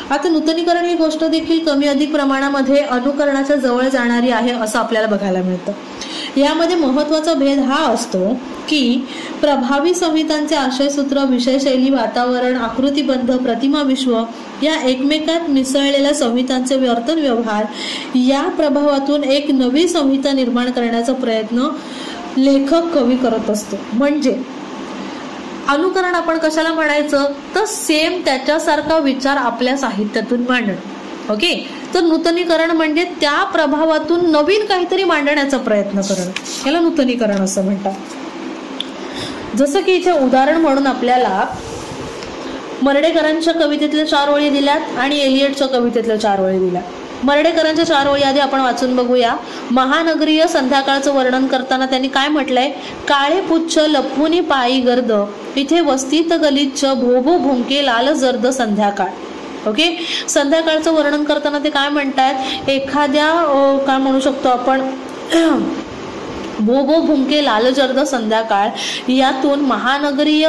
आता नूतनीकरण ही गोष्ट देखील कमी अधिक प्रमाणामध्ये अनुकरणाच्या जवळ जाणारी आहे असं आपल्याला बघायला मिळतं. यामध्ये महत्वाचा भेद हा असतो की प्रभावी संहितांचे आशयसूत्र, विषयशैली, वातावरण, आकृतीबंध, प्रतिमा विश्व या एकमेकात मिसळलेल्या संहितांचे वर्तन व्यवहार या प्रभावातून एक नवी संहिता निर्माण करण्याचा प्रयत्न लेखक, कवी करत असतो. म्हणजे अनुकरण आपण कशाला म्हणायचं, तर सेम त्याच्यासारखा विचार आपल्या साहित्यातून मांडणं. ओके. तर नूतनीकरण म्हणजे त्या प्रभावातून नवीन काहीतरी मांडण्याचा प्रयत्न करणं, याला नूतनीकरण असं म्हणतात. जसं की इथे उदाहरण म्हणून आपल्याला मर्ढेकरांच्या कवितेतल्या 4 ओळी दिल्यात आणि एलियटच्या कवितेतल्या 4 ओळी दिल्या. मर्ढेकरांच्या 4 ओळी आधी आपण वाचून बघूया. महानगरीय संध्याकाळचं वर्णन करताना त्यांनी काय म्हटलंय? काळे पुच्छ लपवुनी पायी गर्द, इथे वस्तीत गलिच्छ भोभो भुंके लाल जर्द संध्याकाळ. ओके, संध्याकाळचं वर्णन करताना ते काय म्हणतात? एखाद्या काय म्हणू शकतो आपण भोभो भुंके लालजर्द संध्याकाळ, यातून महानगरीय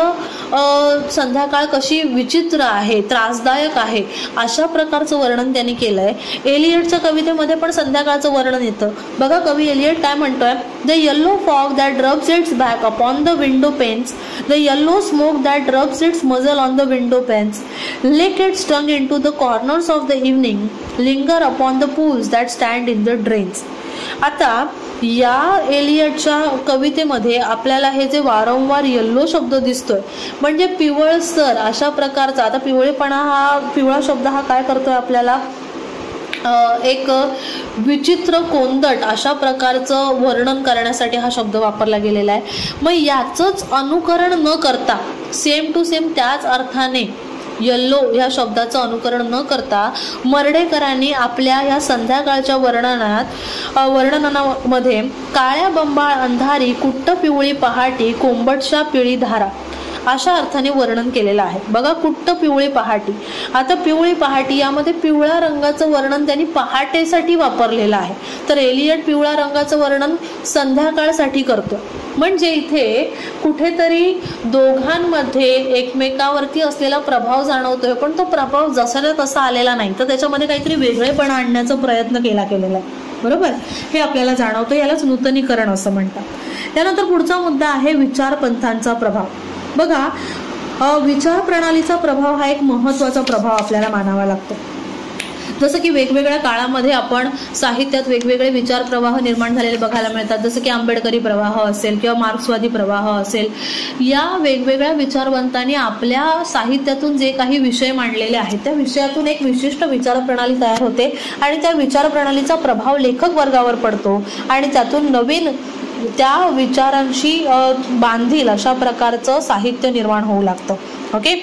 संध्याकाळ कशी विचित्र आहे, त्रासदायक आहे, अशा प्रकारचं वर्णन त्यांनी केलंय. एलियटच्या कवितेमध्ये पण संध्याकाळचं वर्णन येतं. बघा कवी एलियट काय म्हणतोय? The yellow fog that rubs its back upon the window panes, the yellow smoke that rubs its muzzle on the window panes, lick its tongue into the corners of the evening, linger upon the pools that stand in the drains. आता या एलियटच्या कवितेमध्ये आपल्याला हे जे वारंवार yellow शब्द दिसतोय म्हणजे पिवळसर अशा प्रकारचा, आता पिवळा शब्द हा काय करतोय आपल्याला? एक विचित्र कोंदट अशा प्रकारचं वर्णन करण्यासाठी हा शब्द वापरला गेलेला आहे. मग याचंच अनुकरण न करता सेम टू सेम त्याच अर्थाने येल्लो या शब्दाचं अनुकरण न करता मर्ढेकरांनी आपल्या या संध्याकाळच्या वर्णनामध्ये काळ्या बंबाळ अंधारी कुट्ट पिवळी पहाटी कोंबटशा पिळी धारा अशा अर्थाने वर्णन केलेलं आहे. बघा, कुट्ट पिवळी पहाटी. आता पिवळी पहाटी यामध्ये पिवळ्या रंगाचं वर्णन त्यांनी पहाटेसाठी वापरलेलं आहे, तर एलियट पिवळ्या रंगाचं वर्णन संध्याकाळसाठी करतो. म्हणजे इथे कुठेतरी दोघांमध्ये एकमेकावरती असलेला प्रभाव जाणवतोय, पण तो प्रभाव जसा तसा आलेला नाही, तर त्याच्यामध्ये काहीतरी वेगळेपणा आणण्याचा प्रयत्न केलेला आहे. बरोबर, हे आपल्याला जाणवतं. यालाच नूतनीकरण असं म्हणतात. त्यानंतर पुढचा मुद्दा आहे विचारपंथांचा प्रभाव. बघा, विचार प्रणालीचा प्रभाव हा एक महत्वाचा प्रभाव आपल्याला मानावा लागतो. जसं की वेगवेगळ्या काळामध्ये आपण साहित्यात वेगवेगळे विचार प्रवाह निर्माण झालेले बघायला मिळतात. जसं की आंबेडकरी प्रवाह असेल किंवा मार्क्सवादी प्रवाह असेल, या वेगवेगळ्या विचारवंतांनी आपल्या साहित्यातून जे काही विषय मांडलेले आहेत त्या विषयातून एक विशिष्ट विचार प्रणाली तयार होते आणि त्या विचार प्रणालीचा प्रभाव लेखक वर्गावर पडतो आणि त्यातून नवीन त्या विचारांशी बांधील अशा प्रकारचं साहित्य निर्माण होऊ लागतं. ओके,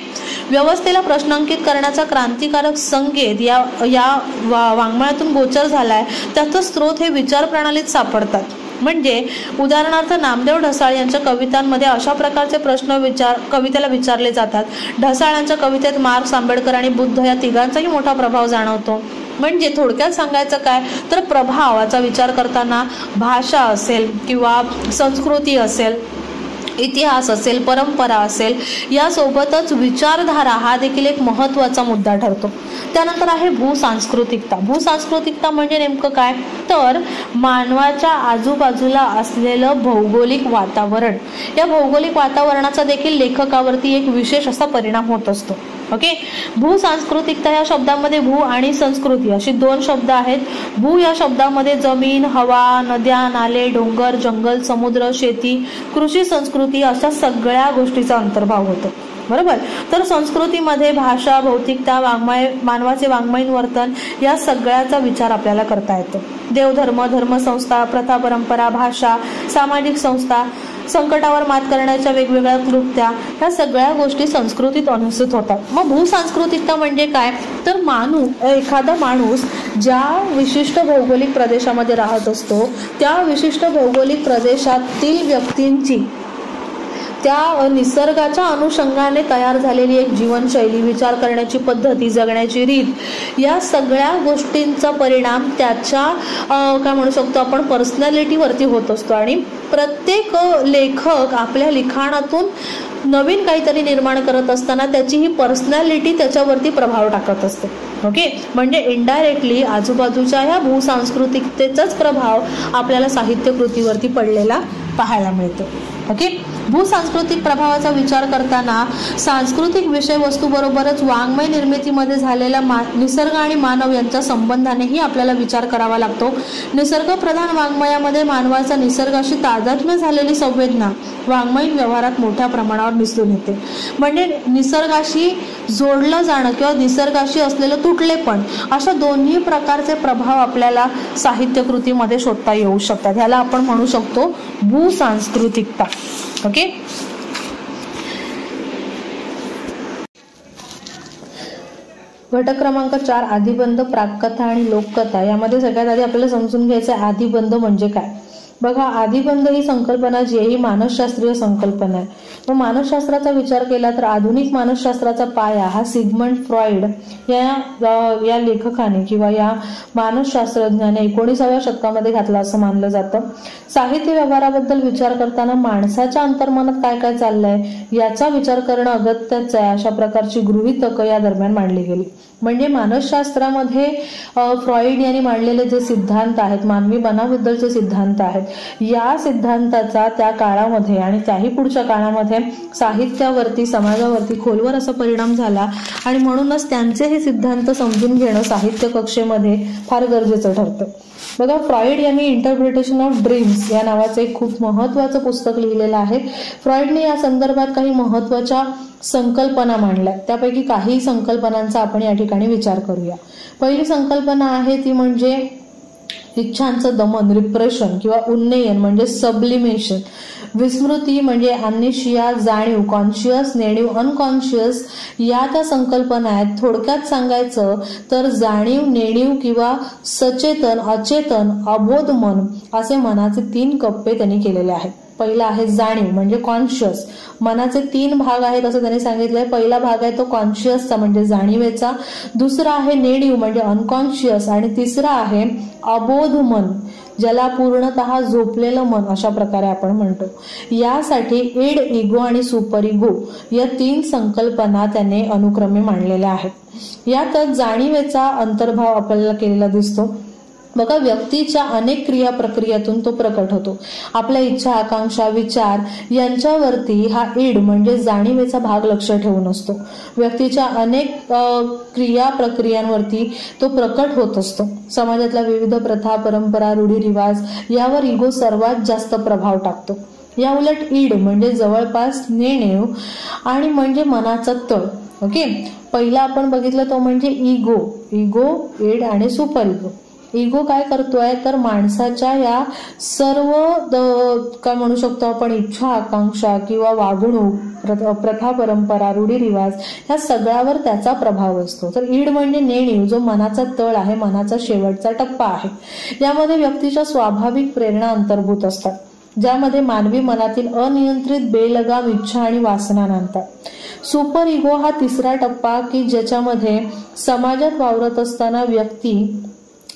व्यवस्थेला प्रश्नांकित करण्याचा क्रांतिकारक संकेत या वाङ्मयातून गोचर झालाय. त्याचा स्रोत हे विचार प्रणालीत सापडतात. म्हणजे उदाहरणार्थ नामदेव ढसाळ यांच्या कवितांमध्ये अशा प्रकारचे प्रश्न कवितेला विचारले जातात. ढसाळ यांच्या कवितेत मार्क्स, आंबेडकर आणि बुद्ध या तिघांचाही मोठा प्रभाव जाणवतो. म्हणजे थोडक्यात सांगायचं काय तर प्रभावाचा विचार करताना भाषा असेल किंवा संस्कृती असेल, इतिहास असेल, परंपरा असेल, यासोबतच विचारधारा हा देखील एक महत्त्वाचा मुद्दा ठरतो. त्यानंतर आहे भूसांस्कृतिकता. भूसांस्कृतिकता म्हणजे नेमकं काय तर मानवाच्या आजूबाजूला असलेलं भौगोलिक वातावरण. या भौगोलिक वातावरणाचा देखील लेखकावरती एक विशेष असा परिणाम होत असतो. ओके, भूसांस्कृतिकता या शब्दामध्ये भू आणि संस्कृती अशी 2 शब्द आहेत. भू या शब्दामध्ये जमीन, हवा, नद्या, नाले, डोंगर, जंगल, समुद्र, शेती, कृषी संस्कृती अशा सगळ्या गोष्टीचा अंतर्भाव होतो. बरोबर, तर संस्कृतीमध्ये भाषा, भौतिकता, मानवाचे वाङ्मयीन वर्तन या सगळ्याचा विचार आपल्याला करता येतो. देवधर्म, धर्मसंस्था, प्रथा, परंपरा, भाषा, सामाजिक संस्था, संकटावर मात करण्याच्या वेगवेगळ्या कृत्या, ह्या सगळ्या गोष्टी संस्कृतीत अनुसूचित होतात. मग भूसांस्कृतिकता म्हणजे काय तर एखादा माणूस ज्या विशिष्ट भौगोलिक प्रदेशामध्ये राहत असतो त्या विशिष्ट भौगोलिक प्रदेशातील व्यक्तींची त्या निसर्गाच्या अनुषंगाने तयार झालेली एक जीवनशैली, विचार करण्याची पद्धती, जगण्याची रीत, या सगळ्या गोष्टींचा परिणाम त्याच्या काय म्हणू शकतो आपण पर्सनॅलिटीवरती होत असतो. आणि प्रत्येक लेखक आपल्या लिखाणातून नवीन काहीतरी निर्माण करत असताना त्याची ही पर्सनॅलिटी त्याच्यावरती प्रभाव टाकत असते. ओके, म्हणजे इनडायरेक्टली आजूबाजूच्या ह्या भूसांस्कृतिकतेचाच प्रभाव आपल्याला साहित्य कृतीवरती पडलेला पाहायला मिळतो. ओके, भूसांस्कृतिक प्रभावाचा विचार करताना सांस्कृतिक विषय वस्तू बरोबरच वाङ्मय निर्मितीमध्ये झालेल्या निसर्ग आणि मानव यांच्या संबंधानेही आपल्याला विचार करावा लागतो. निसर्गप्रधान वाङ्मयामध्ये मानवाचा निसर्गाशी तादात्म्य झालेली संवेदना वाङ्मयीन व्यवहारात मोठ्या प्रमाणावर दिसून येते. म्हणजे निसर्गाशी जोडलं जाणं किंवा निसर्गाशी असलेलं तुटलेपण अशा दोन्ही प्रकारचे प्रभाव आपल्याला साहित्य कृतीमध्ये शोधता येऊ शकतात. ह्याला आपण म्हणू शकतो भूसांस्कृतिकता. ओके, घटक क्रमांक 4 आदिबंध, प्राककथा आणि लोककथा. यामध्ये सगळ्यात आधी आपल्याला समजून घ्यायचं आहे आदिबंध म्हणजे काय. बघा, आदिबंध ही संकल्पना जी आहे ही मानसशास्त्रीय संकल्पना आहे. मग मानसशास्त्राचा विचार केला तर आधुनिक मानसशास्त्राचा पाया हा सिगमंड फ्रॉइड या लेखकाने किंवा या मानसशास्त्रज्ञाने 19व्या शतकामध्ये घातला असं मानलं जातं. साहित्य व्यवहाराबद्दल विचार करताना माणसाच्या अंतर्मनात काय काय चाललंय याचा विचार करणं अगत्यच आहे, अशा प्रकारची गृहीतकं या दरम्यान मांडली गेली. म्हणजे मानसशास्त्रामध्ये फ्रॉइड यांनी मांडलेले जे सिद्धांत आहेत, मानवी मनाबद्दलचे सिद्धांत आहेत, या सिद्धांताचा त्या काळामध्ये आणि त्याही पुढच्या काळामध्ये साहित्यावरती, समाजावरती खोलवर असा परिणाम झाला आणि म्हणूनच त्यांचे हे सिद्धांत समजून घेणं साहित्य कक्षेमध्ये फार गरजेचं ठरतं. बघा, फ्रॉइड यांनी इंटरप्रिटेशन ऑफ ड्रीम्स या नावाचं एक खूप महत्वाचं पुस्तक लिहिलेलं आहे. फ्रॉइडने या संदर्भात काही महत्वाच्या संकल्पना मांडल्या. त्यापैकी काही संकल्पनांचा आपण या ठिकाणी विचार करूया. पहिली संकल्पना आहे ती म्हणजे इच्छांचं दमन, रिप्रेशन किंवा उन्नयन म्हणजे सबलिमेशन. विस्मृती म्हणजे अमनेशिया, जाणीव, कॉन्शियस, नेणीव, अनकॉन्शियस या त्या संकल्पना आहेत. थोडक्यात सांगायचं तर जाणीव, नेणीव किंवा सचेतन, अचेतन, अबोध मन असे मनाचे 3 कप्पे त्यांनी केलेले आहेत. पहिला आहे जाणीव म्हणजे कॉन्शियस. मनाचे 3 भाग आहेत असं त्यांनी सांगितलंय. पहिला भाग आहे तो कॉन्शियसचा म्हणजे जाणीवेचा, दुसरा आहे नेणीव म्हणजे अनकॉन्शियस आणि तिसरा आहे अबोध मन ज्याला पूर्णतः झोपलेलं मन अशा प्रकारे आपण म्हणतो. यासाठी इड, इगो आणि सुपर इगो या 3 संकल्पना त्याने अनुक्रमे मांडलेल्या आहेत. यातच जाणीवेचा अंतर्भाव आपल्याला केलेला दिसतो. बघा, व्यक्तीच्या अनेक क्रिया प्रक्रियातून तो प्रकट होतो. आपल्या इच्छा, आकांक्षा, विचार यांच्यावरती हा इड म्हणजे जाणीवेचा भाग लक्ष ठेवून असतो. व्यक्तीच्या अनेक क्रिया प्रक्रियांवरती तो प्रकट होत असतो. समाजातल्या विविध प्रथा, परंपरा, रूढीरिवाज यावर इगो सर्वात जास्त प्रभाव टाकतो. या उलट इड म्हणजे जवळपास नेणीव आणि म्हणजे मनाचा तळ. ओके, पहिला आपण बघितलं तो म्हणजे इगो, इड आणि सुपर इगो. इगो काय करतोय तर माणसाच्या या सर्व काय म्हणू शकतो आपण इच्छा, आकांक्षा किंवा वागणूक, प्रथा, परंपरा, रूढीरिवाज या सगळ्यावर त्याचा प्रभाव असतो. तर इड म्हणजे नेणीव जो मनाचा तळ आहे, मनाचा शेवटचा टप्पा आहे. यामध्ये व्यक्तीच्या स्वाभाविक प्रेरणा अंतर्भूत असतात ज्यामध्ये मानवी मनातील अनियंत्रित बेलगाम इच्छा आणि वासना नांदतात. सुपर इगो हा तिसरा टप्पा की ज्याच्यामध्ये समाजात वावरत असताना व्यक्ती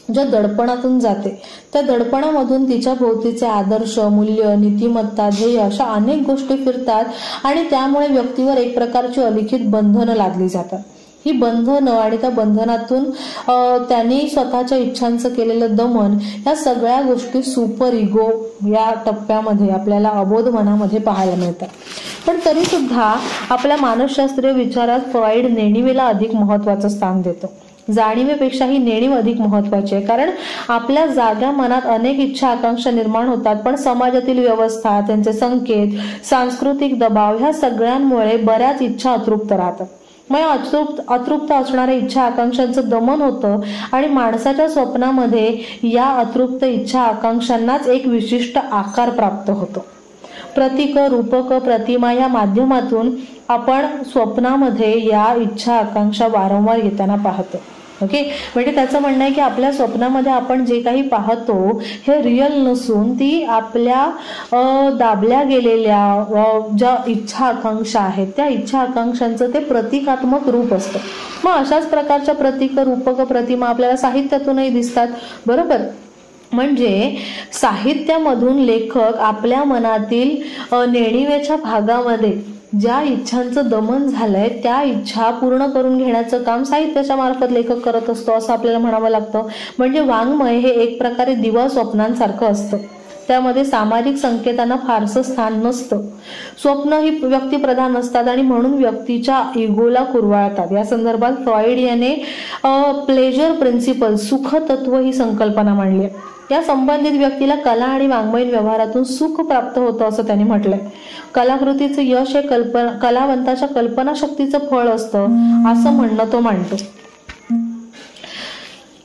ज्या दडपणातून जाते त्या दडपणामधून तिच्या भोवतीचे आदर्श, मूल्य, नीतिमत्ता, ध्येय अशा अनेक गोष्टी फिरतात आणि त्यामुळे व्यक्तीवर एक प्रकारची अलिखित बंधनं लादली जातात. ही बंधनं आणि त्या बंधनातून त्यांनी स्वतःच्या इच्छांचं केलेलं दमन या सगळ्या गोष्टी सुपर इगो या टप्प्यामध्ये आपल्याला अबोध मनामध्ये पाहायला मिळतात. पण तरी सुद्धा आपल्या मानसशास्त्रीय विचारात फ्रॉइड नेणीवेला अधिक महत्वाचं स्थान देतो. जाणीवेपेक्षाही नेणीव अधिक महत्वाची आहे. कारण आपल्या जाग्या मनात अनेक इच्छा, आकांक्षा निर्माण होतात, पण समाजातील व्यवस्था, त्यांचे संकेत, सांस्कृतिक दबाव ह्या सगळ्यांमुळे बऱ्याच इच्छा अतृप्त राहतात. मग अतृप्त असणाऱ्या इच्छा, आकांक्षांचं दमन होतं आणि माणसाच्या स्वप्नामध्ये या अतृप्त इच्छा, आकांक्षांनाच एक विशिष्ट आकार प्राप्त होतो. प्रतीक, रूपक, प्रतिमा या माध्यमातून आपण स्वप्नामध्ये या इच्छा, आकांक्षा वारंवार येताना पाहतो. ओके, म्हणजे त्याचं म्हणणं आहे की आपल्या स्वप्नामध्ये आपण जे काही पाहतो हे रिअल नसून ती आपल्या दाबल्या गेलेल्या ज्या इच्छा, आकांक्षा आहेत त्या इच्छा, आकांक्षांचं ते प्रतिकात्मक रूप असतं. मग अशाच प्रकारच्या प्रतीक, रूपक, प्रतिमा आपल्याला साहित्यातूनही दिसतात. बरोबर, म्हणजे साहित्यामधून लेखक आपल्या मनातील नेणिवेच्या भागामध्ये ज्या इच्छांचं दमन झालंय त्या इच्छा पूर्ण करून घेण्याचं काम साहित्याच्या मार्फत लेखक करत असतो असं आपल्याला म्हणावं लागतं. म्हणजे वाङ्मय हे एक प्रकारे दिवा स्वप्नांसारखं असतं. त्यामध्ये सामाजिक संकेतांना फारसं स्थान नसतं. स्वप्न ही व्यक्तिप्रधान असतात आणि म्हणून व्यक्तीच्या इगोला कुरवाळतात. या संदर्भात फ्रॉइड याने प्लेजर प्रिन्सिपल, सुख तत्व ही संकल्पना मांडली. या संबंधित व्यक्तीला कला आणि वाङ्मयीन व्यवहारातून सुख प्राप्त होतं असं त्यांनी म्हटलंय. कलाकृतीचं यश हे कलावंताच्या कल्पनाशक्तीचं फळ असतं असं म्हणणं तो मांडतो.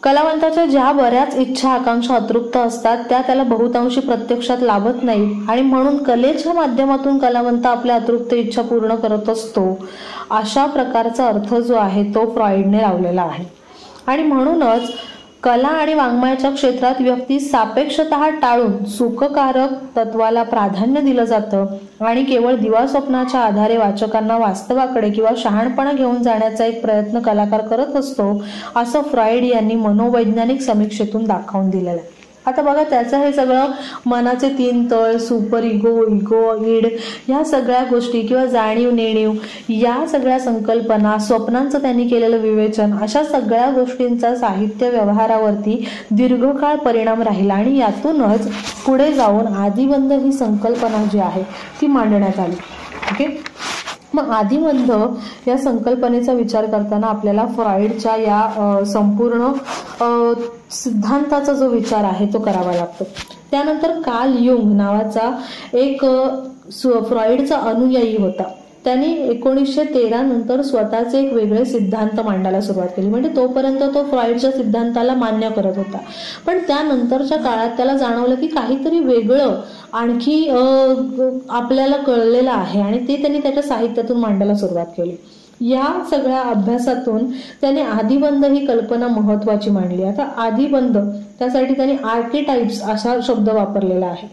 कलावंताच्या ज्या बऱ्याच इच्छा आकांक्षा अतृप्त असतात त्या त्याला बहुतांशी प्रत्यक्षात लाभत नाही आणि म्हणून कलेच्या माध्यमातून कलावंत आपल्या अतृप्त इच्छा पूर्ण करत असतो, अशा प्रकारचा अर्थ जो आहे तो फ्रॉइडने लावलेला आहे. आणि म्हणूनच कला आणि वाङ्मयाच्या क्षेत्रात व्यक्ती सापेक्षतः टाळून सुखकारक तत्वाला प्राधान्य दिलं जातं आणि केवळ दिवास्वप्नाच्या आधारे वाचकांना वास्तवाकडे किंवा शहाणपणा घेऊन जाण्याचा एक प्रयत्न कलाकार करत असतो, असं फ्रॉइड यांनी मनोवैज्ञानिक समीक्षेतून दाखवून दिलेलं आहे. आता बघा, त्याचं हे सगळं मनाचे 3 तळ, सुपर इगो, इगो, ईड, या सगळ्या गोष्टी किंवा जाणीव नेणीव, या सगळ्या संकल्पना, स्वप्नांचं त्यांनी केलेलं विवेचन, अशा सगळ्या गोष्टींचा साहित्य व्यवहारावरती दीर्घकाळ परिणाम राहिला आणि यातूनच पुढे जाऊन आदिबंध ही संकल्पना जी आहे ती मांडण्यात आली. ओके, मग आदिबंध या संकल्पनेचा विचार करताना आपल्याला फ्रॉइडच्या या संपूर्ण सिद्धांताचा जो विचार आहे तो करावा लागतो. त्यानंतर कार्ल युंग नावाचा एक फ्रॉइडचा अनुयायी होता. त्यांनी 1913 नंतर स्वतःचे एक वेगळे सिद्धांत मांडायला सुरुवात केली. म्हणजे तोपर्यंत तो फ्रॉइडच्या सिद्धांताला मान्य करत होता, पण त्यानंतरच्या काळात त्याला जाणवलं की काहीतरी वेगळं आणखी आपल्याला कळलेलं आहे आणि ते त्यांनी त्याच्या साहित्यातून मांडायला सुरुवात केली. या सगळ्या अभ्यासातून त्याने आदिबंध ही कल्पना महत्वाची मांडली. आता आदिबंध त्यासाठी त्यांनी आर्किटाइप्स असा शब्द वापरलेला आहे.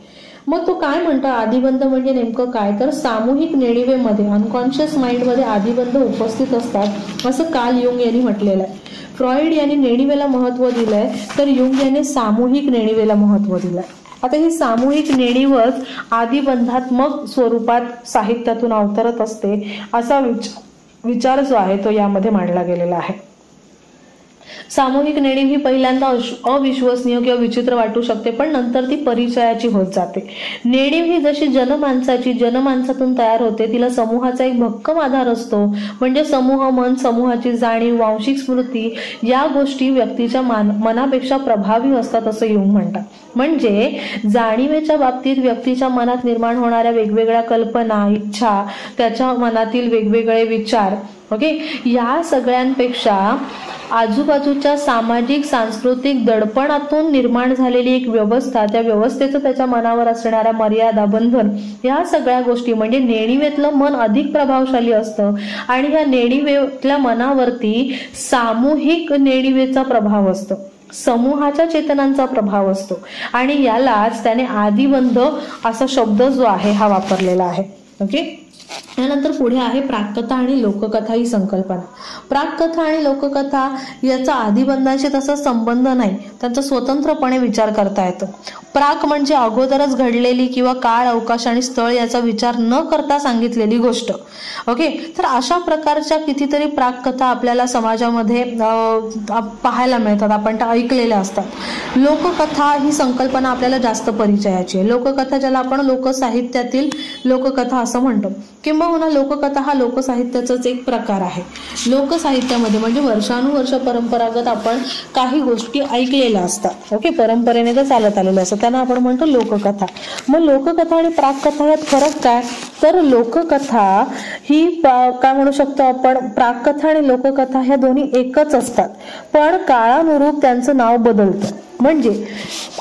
मग तो काय म्हणतो, आदिबंध म्हणजे नेमकं काय, तर सामूहिक नेणिवेमध्ये अनकॉन्शियस माइंडमध्ये आदिबंध उपस्थित असतात असं कार्ल युंग यांनी म्हटलेलं आहे. फ्रॉइड यांनी नेणिवेला महत्व दिलंय तर युंग यांनी सामूहिक नेणिवेला महत्व दिलंय. आता ही सामूहिक नेणीवच आदिबंधात्मक स्वरूपात साहित्यातून अवतरत असते असा विचार जो आहे तो यामध्ये मांडला गेलेला आहे. सामूहिक नेणीव ही पहिल्यांदा अविश्वसनीय किंवा विचित्र वाटू शकते, पण नंतर ती परिचयाची होत जाते. नेणीव ही जशी जनमानसातून तयार होते, तिला समूहाचा एक भक्कम आधार असतो. म्हणजे समूह मन, समूहाची जाणीव, वांशिक स्मृती या गोष्टी व्यक्तीच्या मनापेक्षा प्रभावी असतात असं युंग म्हणतात. म्हणजे जाणीवेच्या बाबतीत व्यक्तीच्या मनात निर्माण होणाऱ्या वेगवेगळ्या कल्पना, इच्छा, त्याच्या मनातील वेगवेगळे विचार, ओके, या सगळ्यांपेक्षा आजूबाजूच्या सामाजिक सांस्कृतिक दडपणातून निर्माण झालेली एक व्यवस्था, त्या व्यवस्थेचं त्याच्या मनावर असणाऱ्या मर्यादा, बंधन, या सगळ्या गोष्टी, म्हणजे नेणिवेतलं मन अधिक प्रभावशाली असतं आणि या नेणिवेतल्या मनावरती सामूहिक नेणिवेचा प्रभाव असतो, समूहाच्या चेतनांचा प्रभाव असतो आणि यालाच त्याने आदिबंध असा शब्द जो आहे हा वापरलेला आहे. ओके, त्यानंतर पुढे आहे प्राककथा आणि लोककथा ही संकल्पना. प्राककथा आणि लोककथा याचा आदिबंधाशी तसा संबंध नाही, त्यांचा स्वतंत्रपणे विचार करता येतो. प्राक म्हणजे अगोदरच घडलेली किंवा काळ, अवकाश आणि स्थळ याचा विचार न करता सांगितलेली गोष्ट. ओके, तर अशा प्रकारच्या कितीतरी प्राककथा आपल्याला समाजामध्ये पाहायला मिळतात, आपण त्या ऐकलेल्या असतात. लोककथा ही संकल्पना आपल्याला जास्त परिचयाची आहे. लोककथा ज्याला आपण लोकसाहित्यातील लोककथा असं म्हणतो, किंबहुना लोककथा हा लोकसाहित्याचाच एक प्रकार आहे. लोकसाहित्यामध्ये म्हणजे वर्षानुवर्ष परंपरागत आपण काही गोष्टी ऐकलेल्या असतात. ओके, परंपरेने तर चालत आलेलं असतं, त्यांना आपण म्हणतो लोककथा. मग लोककथा आणि प्राककथा यात फरक काय, तर लोककथा ही काय म्हणू शकतो आपण, प्राककथा आणि लोककथा ह्या दोन्ही एकच असतात, पण काळानुरूप त्यांचं नाव बदलतं. म्हणजे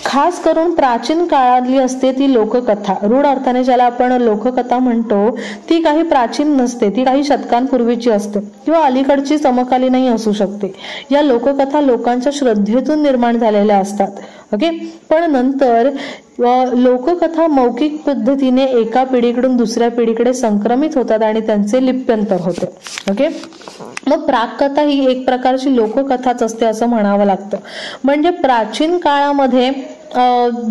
खास करून प्राचीन काळातली असते ती लोककथा, रूढ अर्थाने ज्याला आपण लोककथा म्हणतो, ती काही प्राचीन नसते, ती काही शतकांपूर्वीची असते किंवा अलीकडची समकालीनही असू शकते. या लोककथा लोकांच्या श्रद्धेतून निर्माण झालेल्या असतात. ओके, पण नंतर लोककथा मौखिक पद्धतीने एका पिढीकडून दुसऱ्या पिढीकडे संक्रमित होतात आणि त्यांचे लिप्यंतर होते. ओके, मग प्राककथा ही एक प्रकारची लोककथाच असते असं म्हणावं लागतं. म्हणजे प्राचीन काळामध्ये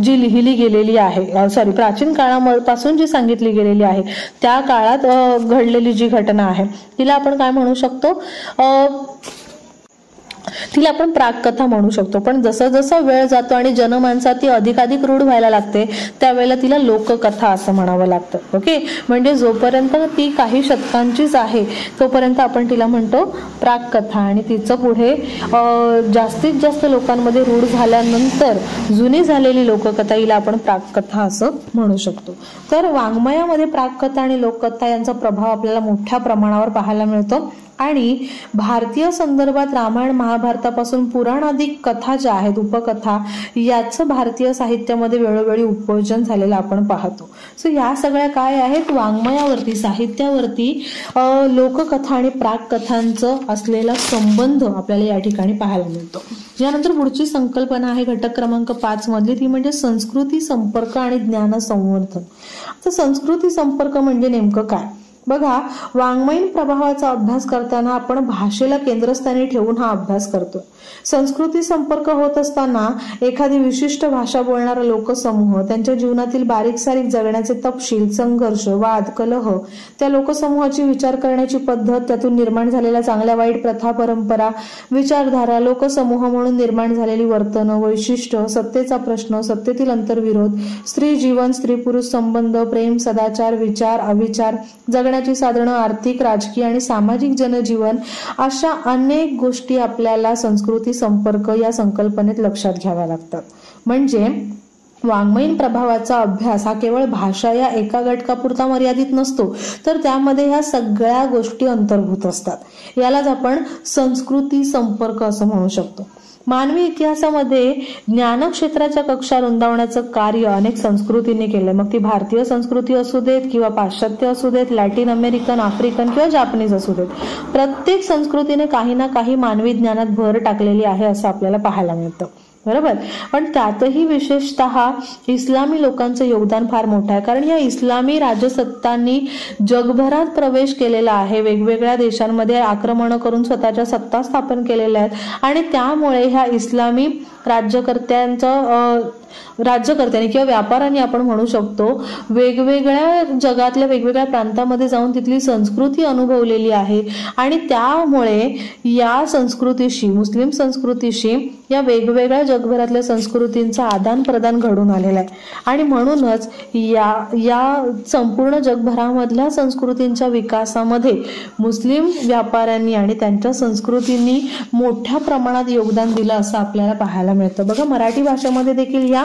जी लिहिली गेलेली आहे, प्राचीन काळापासून जी सांगितली गेलेली आहे, त्या काळात घडलेली जी घटना आहे तिला आपण काय म्हणू शकतो, तिला आपण प्राककथा म्हणू शकतो. पण जसं जसं वेळ जातो आणि जनमानसात ती अधिकाधिक रूढ व्हायला लागते त्यावेळेला तिला लोककथा असं म्हणावं लागतं. ओके, म्हणजे जोपर्यंत ती काही शतकांचीच आहे तोपर्यंत आपण तिला म्हणतो प्राककथा आणि तिचं पुढे जास्तीत जास्त लोकांमध्ये रूढ झाल्यानंतर जुनी झालेली लोककथा हिला आपण प्राककथा असं म्हणू शकतो. तर वाङ्मयामध्ये प्राककथा आणि लोककथा यांचा प्रभाव आपल्याला मोठ्या प्रमाणावर पाहायला मिळतो आणि भारतीय संदर्भात रामायण महाभारतापासून पुराणाधिक कथा ज्या आहेत, उपकथा, याचं भारतीय साहित्यामध्ये वेळोवेळी उपयोजन झालेलं आपण पाहतो. सो या सगळ्या काय आहेत, वाङ्मयावरती, साहित्यावरती लोककथा आणि प्राककथांचं असलेला संबंध आपल्याला या ठिकाणी पाहायला मिळतो. यानंतर पुढची संकल्पना आहे घटक क्रमांक 5 मधली, ती म्हणजे संस्कृती संपर्क आणि ज्ञान संवर्धन. तर संस्कृती संपर्क म्हणजे नेमकं काय? बघा, वाङ्मयीन प्रभावाचा अभ्यास करताना आपण भाषेला केंद्रस्थानी ठेवून हा अभ्यास करतो. संस्कृती संपर्क होत असताना एखादी विशिष्ट भाषा बोलणारा लोकसमूह, त्यांच्या जीवनातील बारीक सारीक जगण्याचे तपशील, संघर्ष, वाद, कलह, त्या लोकसमूहाची विचार करण्याची पद्धत, त्यातून निर्माण झालेल्या चांगल्या वाईट प्रथा, परंपरा, विचारधारा, लोकसमूह म्हणून निर्माण झालेली वर्तन, वैशिष्ट्य, सत्तेचा प्रश्न, सत्तेतील अंतर्विरोध, स्त्री जीवन, स्त्री पुरुष संबंध, प्रेम, सदाचार, विचार, अविचार, जगण्याची साधनं, आर्थिक, राजकीय आणि सामाजिक जनजीवन, अशा अनेक गोष्टी आपल्याला संस्कृती संपर्क या संकल्पनेत लक्षात घ्याव्या लागतात. म्हणजे वाङ्मयीन प्रभावाचा अभ्यास हा केवळ भाषा या एका घटकापुरता मर्यादित नसतो, तर त्यामध्ये ह्या सगळ्या गोष्टी अंतर्भूत असतात. यालाच आपण संस्कृती संपर्क असं म्हणू शकतो. मानवी इतिहासामध्ये ज्ञानक्षेत्राच्या कक्षा रुंदावण्याचं कार्य अनेक संस्कृतींनी केलंय. मग ती भारतीय संस्कृती असू देत किंवा पाश्चात्य असू देत, लॅटिन अमेरिकन, आफ्रिकन किंवा जापनीज असू देत, प्रत्येक संस्कृतीने काही ना काही मानवी ज्ञानात भर टाकलेली आहे असं आपल्याला पाहायला मिळतं. बरोबर. पण त्यातही विशेषतः इस्लामी लोकांचं योगदान फार मोठं आहे, कारण या इस्लामी राजसत्तांनी जगभरात प्रवेश केलेला आहे, वेगवेगळ्या देशांमध्ये आक्रमण करून स्वतःच्या सत्ता स्थापन केलेल्या आहेत आणि त्यामुळे ह्या इस्लामी राज्यकर्त्यांनी किंवा व्यापाऱ्यांनी आपण म्हणू शकतो वेगवेगळ्या जगातल्या वेगवेगळ्या प्रांतामध्ये जाऊन तिथली संस्कृती अनुभवलेली आहे आणि त्यामुळे या संस्कृतीशी, मुस्लिम संस्कृतीशी या वेगवेगळ्या जगभरातल्या संस्कृतींचं आदान प्रदान घडून आलेलं आहे आणि म्हणूनच या संपूर्ण जगभरामधल्या संस्कृतींच्या विकासामध्ये मुस्लिम व्यापाऱ्यांनी आणि त्यांच्या संस्कृतींनी मोठ्या प्रमाणात योगदान दिलं असं आपल्याला पाहायला मिळतं. बघा, मराठी भाषेमध्ये देखील या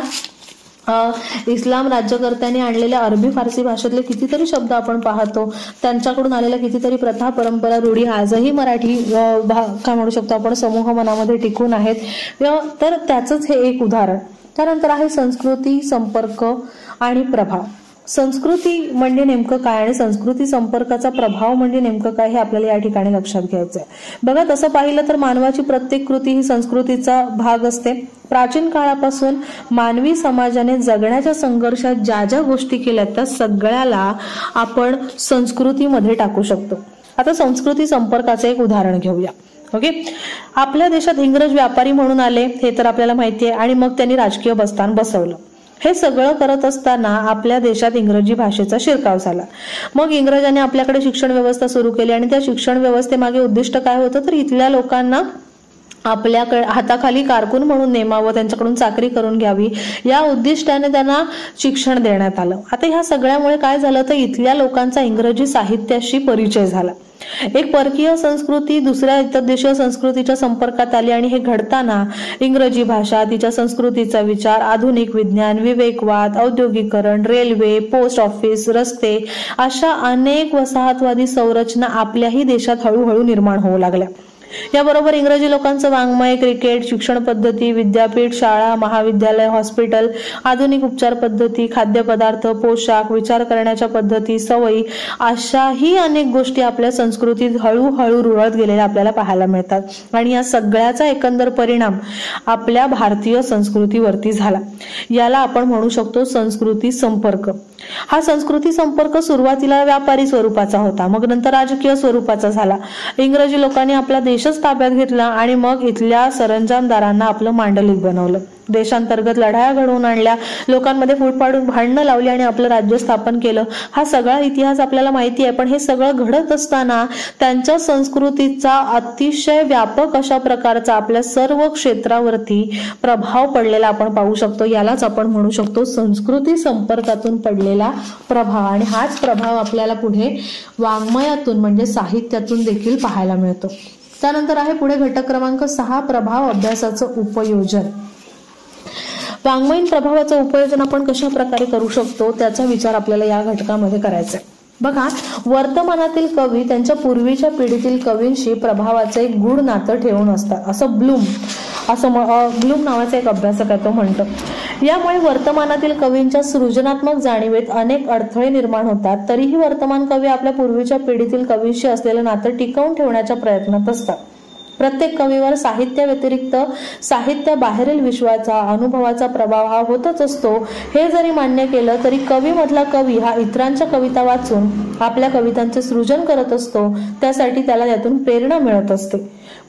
इस्लाम राज्यकर्त्यांनी आणलेल्या अरबी फारसी भाषेतले कितीतरी शब्द आपण पाहतो, त्यांच्याकडून आलेल्या कितीतरी प्रथा, परंपरा, रूढी आजही मराठी काय म्हणू शकतो आपण समूह मनामध्ये टिकून आहेत. तर त्याचंच हे एक उदाहरण. त्यानंतर आहे संस्कृती संपर्क आणि प्रभाव. संस्कृती म्हणजे नेमकं काय आणि संस्कृती संपर्काचा प्रभाव म्हणजे नेमकं काय हे आपल्याला या ठिकाणी लक्षात घ्यायचं आहे. बघा, तसं पाहिलं तर मानवाची प्रत्येक कृती ही संस्कृतीचा भाग असते. प्राचीन काळापासून मानवी समाजाने जगण्याच्या संघर्षात ज्या ज्या गोष्टी केल्या त्या सगळ्याला आपण संस्कृतीमध्ये टाकू शकतो. आता संस्कृती संपर्काचं एक उदाहरण घेऊया. ओके, आपल्या देशात इंग्रज व्यापारी म्हणून आले हे तर आपल्याला माहिती आहे आणि मग त्यांनी राजकीय बस्तान बसवलं. हे सगळं करत असताना आपल्या देशात इंग्रजी भाषेचा शिरकाव झाला. मग इंग्रजांनी आपल्याकडे शिक्षण व्यवस्था सुरू केली आणि त्या शिक्षण व्यवस्थेमागे उद्दिष्ट काय होतं, तर इथल्या लोकांना आपल्याकडे हाताखाली कारकून म्हणून नेमावं, त्यांच्याकडून चाकरी करून घ्यावी, या उद्दिष्टाने त्यांना शिक्षण देण्यात आलं. आता ह्या सगळ्यामुळे काय झालं, तर इथल्या लोकांचा इंग्रजी साहित्याशी परिचय झाला. एक परकीय संस्कृती दुसऱ्या इतर देशीय संस्कृतीच्या संपर्कात आली आणि हे घडताना इंग्रजी भाषा, तिच्या संस्कृतीचा विचार, आधुनिक विज्ञान, विवेकवाद, औद्योगिकरण, रेल्वे, पोस्ट ऑफिस, रस्ते अशा अनेक वसाहतवादी संरचना आपल्याही देशात हळूहळू निर्माण होऊ लागल्या. याबरोबर इंग्रजी लोकांचं वाङ्मय, क्रिकेट, शिक्षण पद्धती, विद्यापीठ, शाळा, महाविद्यालय, हॉस्पिटल, आधुनिक उपचार पद्धती, खाद्यपदार्थ, पोशाख, विचार करण्याच्या पद्धती, सवयी अशाही अनेक गोष्टी आपल्या संस्कृतीत हळूहळू रुळत गेलेल्या आपल्याला पाहायला मिळतात आणि या सगळ्याचा एकंदर परिणाम आपल्या भारतीय संस्कृतीवरती झाला. याला आपण म्हणू शकतो संस्कृती संपर्क. हा संस्कृती संपर्क सुरुवातीला व्यापारी स्वरूपाचा होता, मग नंतर राजकीय स्वरूपाचा झाला. इंग्रजी लोकांनी आपला देशच ताब्यात घेतला आणि मग इथल्या सरंजामदारांना आपलं मांडलिक बनवलं. देशांतर्गत लढाया घडवून आणल्या, लोकांमध्ये फूट पाडून भांडणं लावली आणि आपलं राज्य स्थापन केलं. हा सगळा इतिहास आपल्याला माहिती आहे. पण हे सगळं घडत असताना त्यांच्या संस्कृतीचा अतिशय व्यापक अशा प्रकारचा आपल्या सर्व क्षेत्रावरती प्रभाव पडलेला आपण पाहू शकतो. यालाच आपण म्हणू शकतो संस्कृती संपर्कातून पडलेला प्रभाव आणि हाच प्रभाव आपल्याला पुढे वाङ्मयातून म्हणजे साहित्यातून देखील पाहायला मिळतो. त्यानंतर आहे पुढे घटक क्रमांक 6 प्रभाव अभ्यासाचं उपयोजन. वाङ्मयीन प्रभावाचं उपयोजन आपण कशा प्रकारे करू शकतो त्याचा विचार आपल्याला या घटकामध्ये करायचा आहे. बघा, वर्तमानातील कवी त्यांच्या पूर्वीच्या पिढीतील कवींशी प्रभावाचं एक गूढ नातं ठेवून असतात, असं ब्लूम नावाचा एक अभ्यासक आहे तो म्हणतो. यामुळे वर्तमानातील कवींच्या सृजनात्मक जाणीवेत अनेक अडथळे निर्माण होतात. तरीही वर्तमान कवी आपल्या पूर्वीच्या पिढीतील कवींशी असलेलं नातं टिकवून ठेवण्याच्या प्रयत्नात असतात. प्रत्येक कवीवर साहित्या व्यतिरिक्त साहित्याबाहेरील विश्वाचा अनुभवाचा प्रभाव हा होतच असतो. हे जरी मान्य केलं तरी कवी मधला कवी हा इतरांच्या कविता वाचून आपल्या कवितांचे सृजन करत असतो. त्यासाठी त्याला यातून प्रेरणा मिळत असते.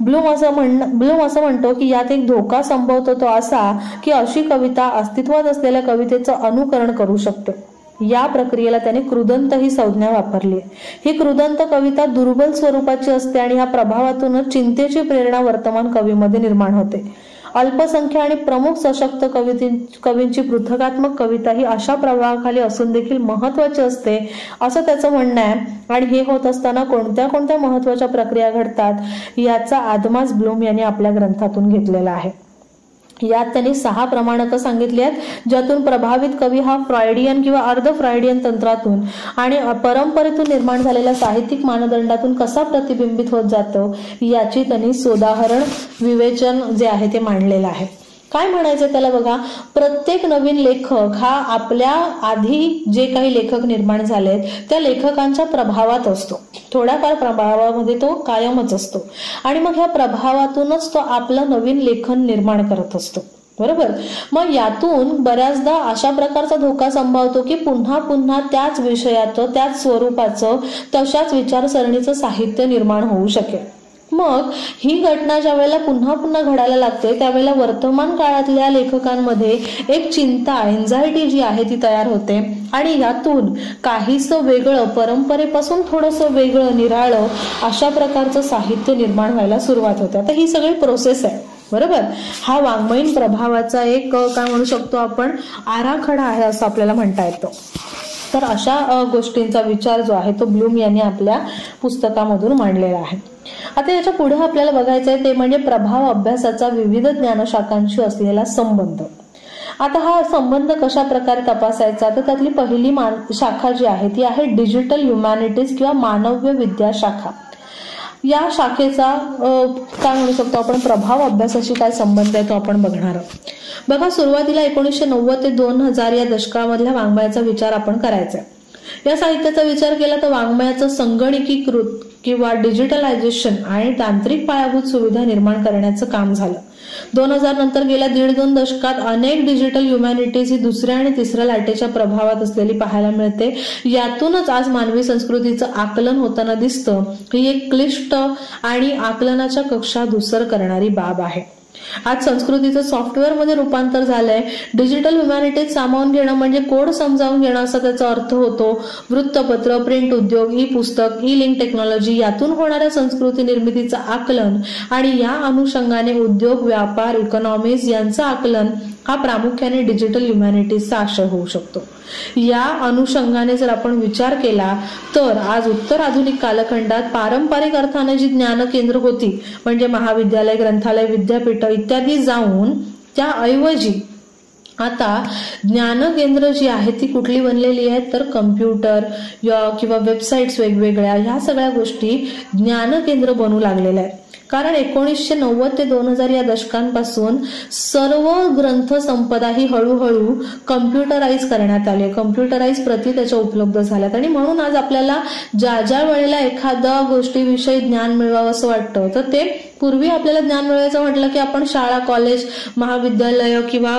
ब्लूम असं म्हणतो की यात एक धोका संभवतो तो असा की अशी कविता अस्तित्वात असलेल्या कवितेचं अनुकरण करू शकते. या प्रक्रियेला त्याने क्रुदंत ही संज्ञा वापरली आहे. ही क्रुदंत कविता दुर्बल स्वरूपाची असते आणि ह्या प्रभावातूनच चिंतेची प्रेरणा वर्तमान कवीमध्ये निर्माण होते. अल्पसंख्य आणि प्रमुख सशक्त कवींची पृथकात्मक कविता ही अशा प्रभावाखाली असून देखील महत्वाची असते असं त्याचं म्हणणं आहे. आणि हे होत असताना कोणत्या कोणत्या महत्वाच्या प्रक्रिया घडतात याचा आदमास ब्लूम यांनी आपल्या ग्रंथातून घेतलेला आहे. यात त्यांनी 6 प्रमाणकं सांगितली आहेत, ज्यातून प्रभावित कवी हा फ्रॉइडियन किंवा अर्ध फ्रॉइडियन तंत्रातून आणि परंपरेतून निर्माण झालेल्या साहित्यिक मानदंडातून कसा प्रतिबिंबित होत जातो याची त्यांनी सोदाहरण विवेचन जे आहे ते मांडलेलं आहे. काय म्हणायचं त्याला बघा, प्रत्येक नवीन लेखक हा आपल्या आधी जे काही लेखक निर्माण झालेत त्या लेखकांच्या प्रभावात असतो. थोड्याफार प्रभावामध्ये तो कायमच असतो आणि मग ह्या प्रभावातूनच तो आपलं नवीन लेखन निर्माण करत असतो. बरोबर. मग यातून बऱ्याचदा अशा प्रकारचा धोका संभवतो की पुन्हा पुन्हा त्याच विषयाचं, त्याच स्वरूपाचं, तशाच विचारसरणीचं साहित्य निर्माण होऊ शकेल. मग ही घटना ज्या वेळेला पुन्हा पुन्हा घडायला लागते त्यावेळेला वर्तमान काळातल्या लेखकांमध्ये एक चिंता, एन्झायटी जी आहे ती तयार होते आणि यातून काहीसं वेगळं, परंपरेपासून थोडंसं वेगळं, निराळं अशा प्रकारचं साहित्य निर्माण व्हायला सुरुवात होते. आता ही सगळी प्रोसेस आहे. बरोबर. हा वाङ्मयीन प्रभावाचा एक काय म्हणू शकतो आपण आराखडा आहे असं आपल्याला म्हणता येतं. तर अशा गोष्टींचा विचार जो आहे तो ब्लूम यांनी आपल्या पुस्तकामधून मांडलेला आहे. आता याच्या पुढे आपल्याला बघायचं आहे ते म्हणजे प्रभाव अभ्यासाचा विविध ज्ञानशाखांशी असलेला संबंध. आता हा संबंध कशा प्रकारे तपासायचा तर त्यातली पहिली शाखा जी आहे ती आहे डिजिटल ह्युमॅनिटीज किंवा मानव्य विद्या शाखा. या शाखेचा काय म्हणू शकतो आपण प्रभाव अभ्यासाशी काय संबंध आहे तो आपण बघणार आहोत. बघा, सुरुवातीला 1990 ते 2000 या दशकामधल्या वाङ्मयाचा विचार आपण करायचा आहे. या साहित्याचा विचार केला तर वाङ्मयाचं संगणकीकृत किंवा डिजिटलायझेशन आणि तांत्रिक पायाभूत सुविधा निर्माण करण्याचं काम झालं. 2000 नंतर गेल्या 1.5-2 दशकात अनेक डिजिटल ह्युमॅनिटीज ही दुसऱ्या आणि तिसऱ्या लाटेच्या प्रभावात असलेली पाहायला मिळते. यातूनच आज मानवी संस्कृतीचं आकलन होताना दिसतं. ही एक क्लिष्ट आणि आकलनाच्या कक्षा धुसर करणारी बाब आहे. आज संस्कृतीचं सॉफ्टवेअरमध्ये रूपांतर झालंय. डिजिटल ह्युमॅनिटीज सामावून घेणं म्हणजे कोड समजावून घेणं असा त्याचा अर्थ होतो. वृत्तपत्र, प्रिंट उद्योग, ई पुस्तक, ई लिंक टेक्नॉलॉजी यातून होणाऱ्या संस्कृती निर्मितीचं आकलन आणि या अनुषंगाने उद्योग, व्यापार, इकॉनॉमीज यांचं आकलन हा प्रामुख्याने डिजिटल ह्युमॅनिटीजचा आशय होऊ शकतो. या अनुषंगाने जर आपण विचार केला तर आज उत्तर आधुनिक कालखंडात पारंपरिक अर्थाने जी ज्ञान केंद्र होती म्हणजे महाविद्यालय, ग्रंथालय, विद्यापीठ इत्यादी जाऊन त्याऐवजी आता ज्ञान केंद्र जी आहे ती कुठली बनलेली आहेत तर कम्प्युटर किंवा वेबसाईट्स वेगवेगळ्या ह्या सगळ्या गोष्टी ज्ञान केंद्र बनू लागलेल्या आहेत. कारण 1990 ते 2000 या दशकांपासून सर्व ग्रंथ संपदा ही हळूहळू कम्प्युटराईज करण्यात आली. कम्प्युटराईज प्रती त्याच्या उपलब्ध झाल्यात आणि म्हणून आज आपल्याला ज्या ज्या वेळेला एखाद्या गोष्टीविषयी ज्ञान मिळवावं असं वाटतं तर ते पूर्वी आपल्याला ज्ञान मिळवायचं म्हटलं की आपण शाळा, कॉलेज, महाविद्यालय किंवा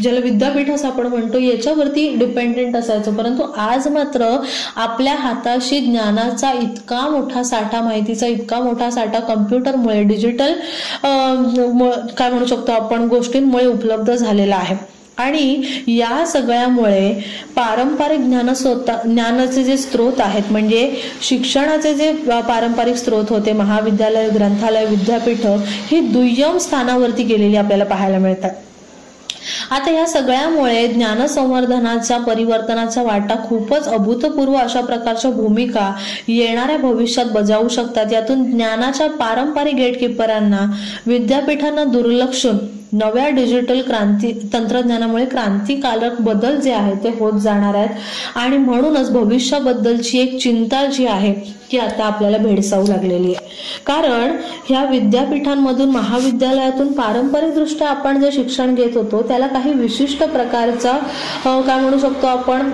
ज्याला विद्यापीठ असं आपण म्हणतो याच्यावरती डिपेंडेंट असायचं. परंतु आज मात्र आपल्या हाताशी ज्ञानाचा इतका मोठा साठा, माहितीचा इतका मोठा साठा कम्प्युटरमुळे, डिजिटल काय म्हणू शकतो आपण गोष्टींमुळे उपलब्ध झालेला आहे. आणि या सगळ्यामुळे पारंपरिक ज्ञानाचे जे स्रोत आहेत म्हणजे शिक्षणाचे जे पारंपरिक स्रोत होते महाविद्यालय, ग्रंथालय, विद्यापीठ ही दुय्यम स्थानावरती गेलेली आपल्याला पाहायला मिळतात. आता या सगळ्यामुळे ज्ञानसंवर्धनाच्या परिवर्तनाचा वाटा खूपच अभूतपूर्व अशा प्रकारच्या भूमिका येणाऱ्या भविष्यात बजावू शकतात. यातून ज्ञानाच्या पारंपरिक गेटकीपरांना, विद्यापीठांना दुर्लक्षून नव्या डिजिटल तंत्रज्ञानामुळे क्रांतिकारक बदल जे आहेत ते होत जाणार आहेत आणि म्हणूनच भविष्याबद्दलची एक चिंता जी आहे ती आता आपल्याला भेडसावू लागलेली आहे. कारण ह्या विद्यापीठांमधून महाविद्यालयातून पारंपरिकदृष्ट्या आपण जे शिक्षण घेत होतो त्याला काही विशिष्ट प्रकारचा काय म्हणू शकतो आपण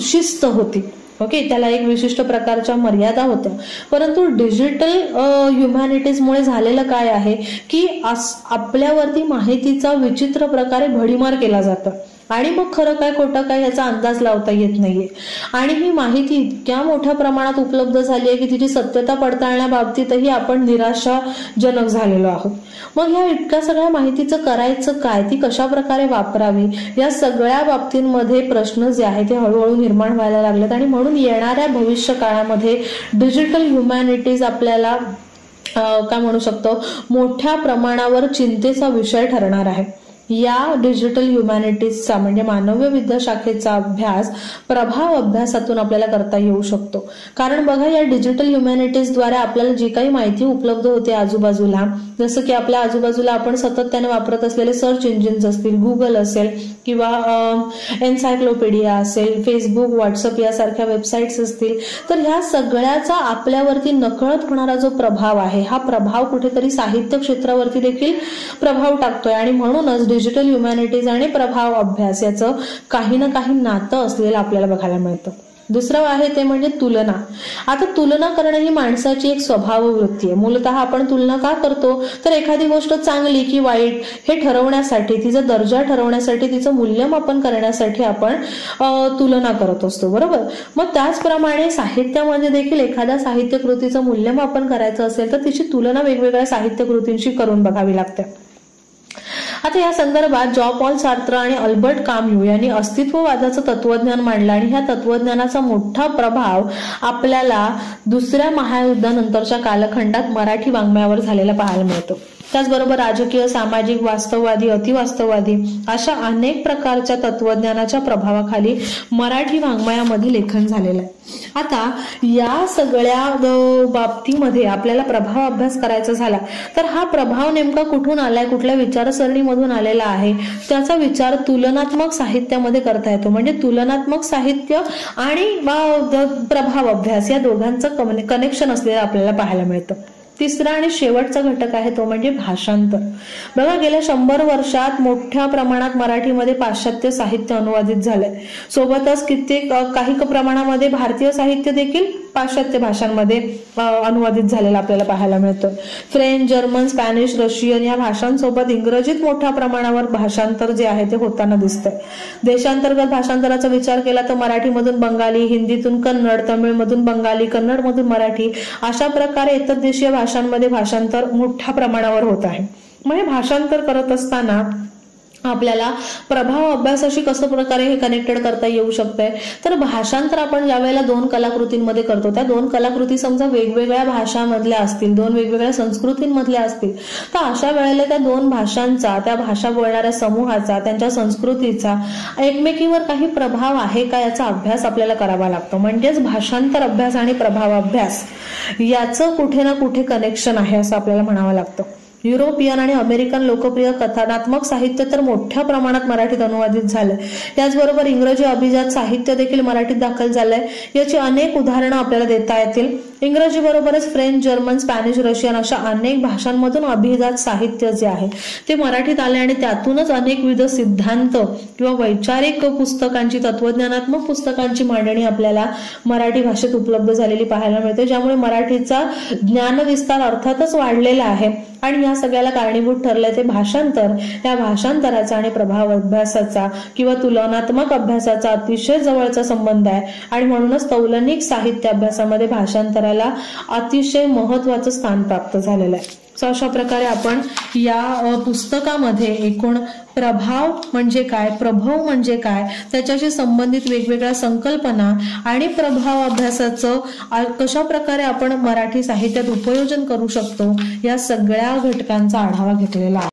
शिस्त होती. ओके, त्याला एक विशिष्ट प्रकारच्या मर्यादा होत्या. परंतु डिजिटल ह्युमॅनिटीजमुळे झालेलं काय आहे की आपल्यावरती माहितीचा विचित्र प्रकारे भडीमार केला जातो आणि मग खरं काय खोटं काय याचा अंदाज लावता येत नाहीये. आणि ही माहिती इतक्या मोठ्या प्रमाणात उपलब्ध झाली आहे की तिची सत्यता पडताळण्याबाबतीतही आपण निराशाजनक झालेलो आहोत. मग ह्या इतक्या सगळ्या माहितीचं करायचं काय, ती कशा प्रकारे वापरावी, या सगळ्या बाबतींमध्ये प्रश्न जे आहे ते हळूहळू निर्माण व्हायला लागलेत. आणि म्हणून येणाऱ्या भविष्य काळामध्ये डिजिटल ह्युमॅनिटीज आपल्याला काय म्हणू शकतो मोठ्या प्रमाणावर चिंतेचा विषय ठरणार आहे. या डिजिटल ह्युमॅनिटीजचा म्हणजे मानवी विद्या शाखेचा अभ्यास प्रभाव अभ्यासातून आपल्याला करता येऊ शकतो. कारण बघा, या डिजिटल ह्युमॅनिटीजद्वारे आपल्याला जी काही माहिती उपलब्ध होते आजूबाजूला, जसं की आपल्या आजूबाजूला आपण सातत्याने वापरत असलेले सर्च इंजिन्स असतील, गुगल असेल किंवा एन्सायक्लोपीडिया असेल, फेसबुक, व्हॉट्सअप यासारख्या वेबसाईट्स असतील, तर ह्या सगळ्याचा आपल्यावरती नकळत होणारा जो प्रभाव आहे हा प्रभाव कुठेतरी साहित्य क्षेत्रावरती देखील प्रभाव टाकतोय. आणि म्हणूनच डिजिटल ह्युमॅनिटीज आणि प्रभाव अभ्यास याचं काही ना काही नातं असलेलं आपल्याला बघायला मिळतं. दुसरं आहे ते म्हणजे तुलना. आता तुलना करणं ही माणसाची एक स्वभाव वृत्ती आहे. मूलतः आपण तुलना का करतो तर एखादी गोष्ट चांगली की वाईट हे ठरवण्यासाठी, तिचा दर्जा ठरवण्यासाठी, तिचं मूल्यमापन करण्यासाठी आपण तुलना करत असतो, बरोबर. मग त्याचप्रमाणे साहित्यामध्ये देखील एखाद्या साहित्य कृतीचं मूल्यमापन करायचं असेल तर तिची तुलना वेगवेगळ्या साहित्य कृतींशी करून बघावी लागते. आता या संदर्भात जॉन पॉल सार्त्र आणि अल्बर्ट काम्यू यांनी अस्तित्ववादाचं तत्वज्ञान मांडलं आणि ह्या तत्वज्ञानाचा मोठा प्रभाव आपल्याला दुसऱ्या महायुद्धानंतरच्या कालखंडात मराठी वाङ्मयावर झालेला पाहायला मिळतो. त्याचबरोबर राजकीय, सामाजिक, वास्तववादी, अतिवास्तववादी अशा अनेक प्रकारच्या तत्वज्ञानाच्या प्रभावाखाली मराठी वाङ्मयामध्ये लेखन झालेलं आहे. आता या सगळ्या बाबतीमध्ये आपल्याला प्रभाव अभ्यास करायचा झाला तर हा प्रभाव नेमका कुठून आलाय, कुठल्या विचारसरणीमधून आलेला आहे, त्याचा विचार तुलनात्मक साहित्यामध्ये करता येतो. म्हणजे तुलनात्मक साहित्य आणि प्रभाव अभ्यास या दोघांचं कनेक्शन असलेलं आपल्याला पाहायला मिळतं. तिसरा आणि शेवटचा घटक आहे तो म्हणजे भाषांतर. बघा, गेल्या 100 वर्षात मोठ्या प्रमाणात मराठीमध्ये पाश्चात्य साहित्य अनुवादित झालंय. सोबतच कित्येक काही प्रमाणामध्ये भारतीय साहित्य देखील पाश्चात्य भाषांमध्ये अनुवादित झालेलं आपल्याला पाहायला मिळतं. फ्रेंच, जर्मन, स्पॅनिश, रशियन या भाषांसोबत इंग्रजीत मोठ्या प्रमाणावर भाषांतर जे आहे ते होताना दिसतंय. देशांतर्गत भाषांतराचा विचार केला तर मराठीमधून बंगाली, हिंदीतून कन्नड, तमिळमधून बंगाली, कन्नडमधून मराठी अशा प्रकारे इतर देशीय भाषांमध्ये भाषांतर मोठ्या प्रमाणावर होत आहे. म्हणजे भाषांतर करत असताना आपल्याला प्रभाव अभ्यासाशी कसं प्रकारे हे कनेक्टेड करता येऊ शकतंय तर भाषांतर आपण ज्या वेळेला 2 कलाकृतींमध्ये करतो, त्या 2 कलाकृती समजा वेगवेगळ्या भाषांमधल्या असतील, 2 वेगवेगळ्या संस्कृतींमधल्या असतील, तर अशा वेळेला त्या 2 भाषांचा, त्या भाषा बोलणाऱ्या समूहाचा, त्यांच्या संस्कृतीचा एकमेकीवर काही प्रभाव आहे का याचा अभ्यास आपल्याला करावा लागतो. म्हणजेच भाषांतर अभ्यास आणि प्रभाव अभ्यास याचं कुठे ना कुठे कनेक्शन आहे असं आपल्याला म्हणावं लागतं. युरोपियन आणि अमेरिकन लोकप्रिय कथनात्मक साहित्य तर मोठ्या प्रमाणात मराठीत अनुवादित झालंय. त्याचबरोबर इंग्रजी अभिजात साहित्य देखील मराठीत दाखल झालंय. याची अनेक उदाहरणं आपल्याला देता येतील. इंग्रजी बरोबरच फ्रेंच, जर्मन, स्पॅनिश, रशियन अशा अनेक भाषांमधून अभिजात साहित्य जे आहे ते मराठीत आले आणि त्यातूनच अनेकविध सिद्धांत किंवा वैचारिक पुस्तकांची, तत्वज्ञानात्मक पुस्तकांची मांडणी आपल्याला मराठी भाषेत उपलब्ध झालेली पाहायला मिळते, ज्यामुळे मराठीचा ज्ञानविस्तार अर्थातच वाढलेला आहे. आणि या सगळ्याला कारणीभूत ठरलंय ते भाषांतर. या भाषांतराचा आणि प्रभाव अभ्यासाचा किंवा तुलनात्मक अभ्यासाचा अतिशय जवळचा संबंध आहे आणि म्हणूनच तौलनिक साहित्य अभ्यासामध्ये भाषांतराला अतिशय महत्वाचं स्थान प्राप्त झालेलं आहे. सो अशा प्रकारे आपण या पुस्तकामध्ये एकूण प्रभाव म्हणजे काय, प्रभाव म्हणजे काय, त्याच्याशी संबंधित वेगवेगळ्या संकल्पना आणि प्रभाव अभ्यासाचं कशा प्रकारे आपण मराठी साहित्यात उपयोजन करू शकतो या सगळ्या घटकांचा आढावा घेतलेला आहे.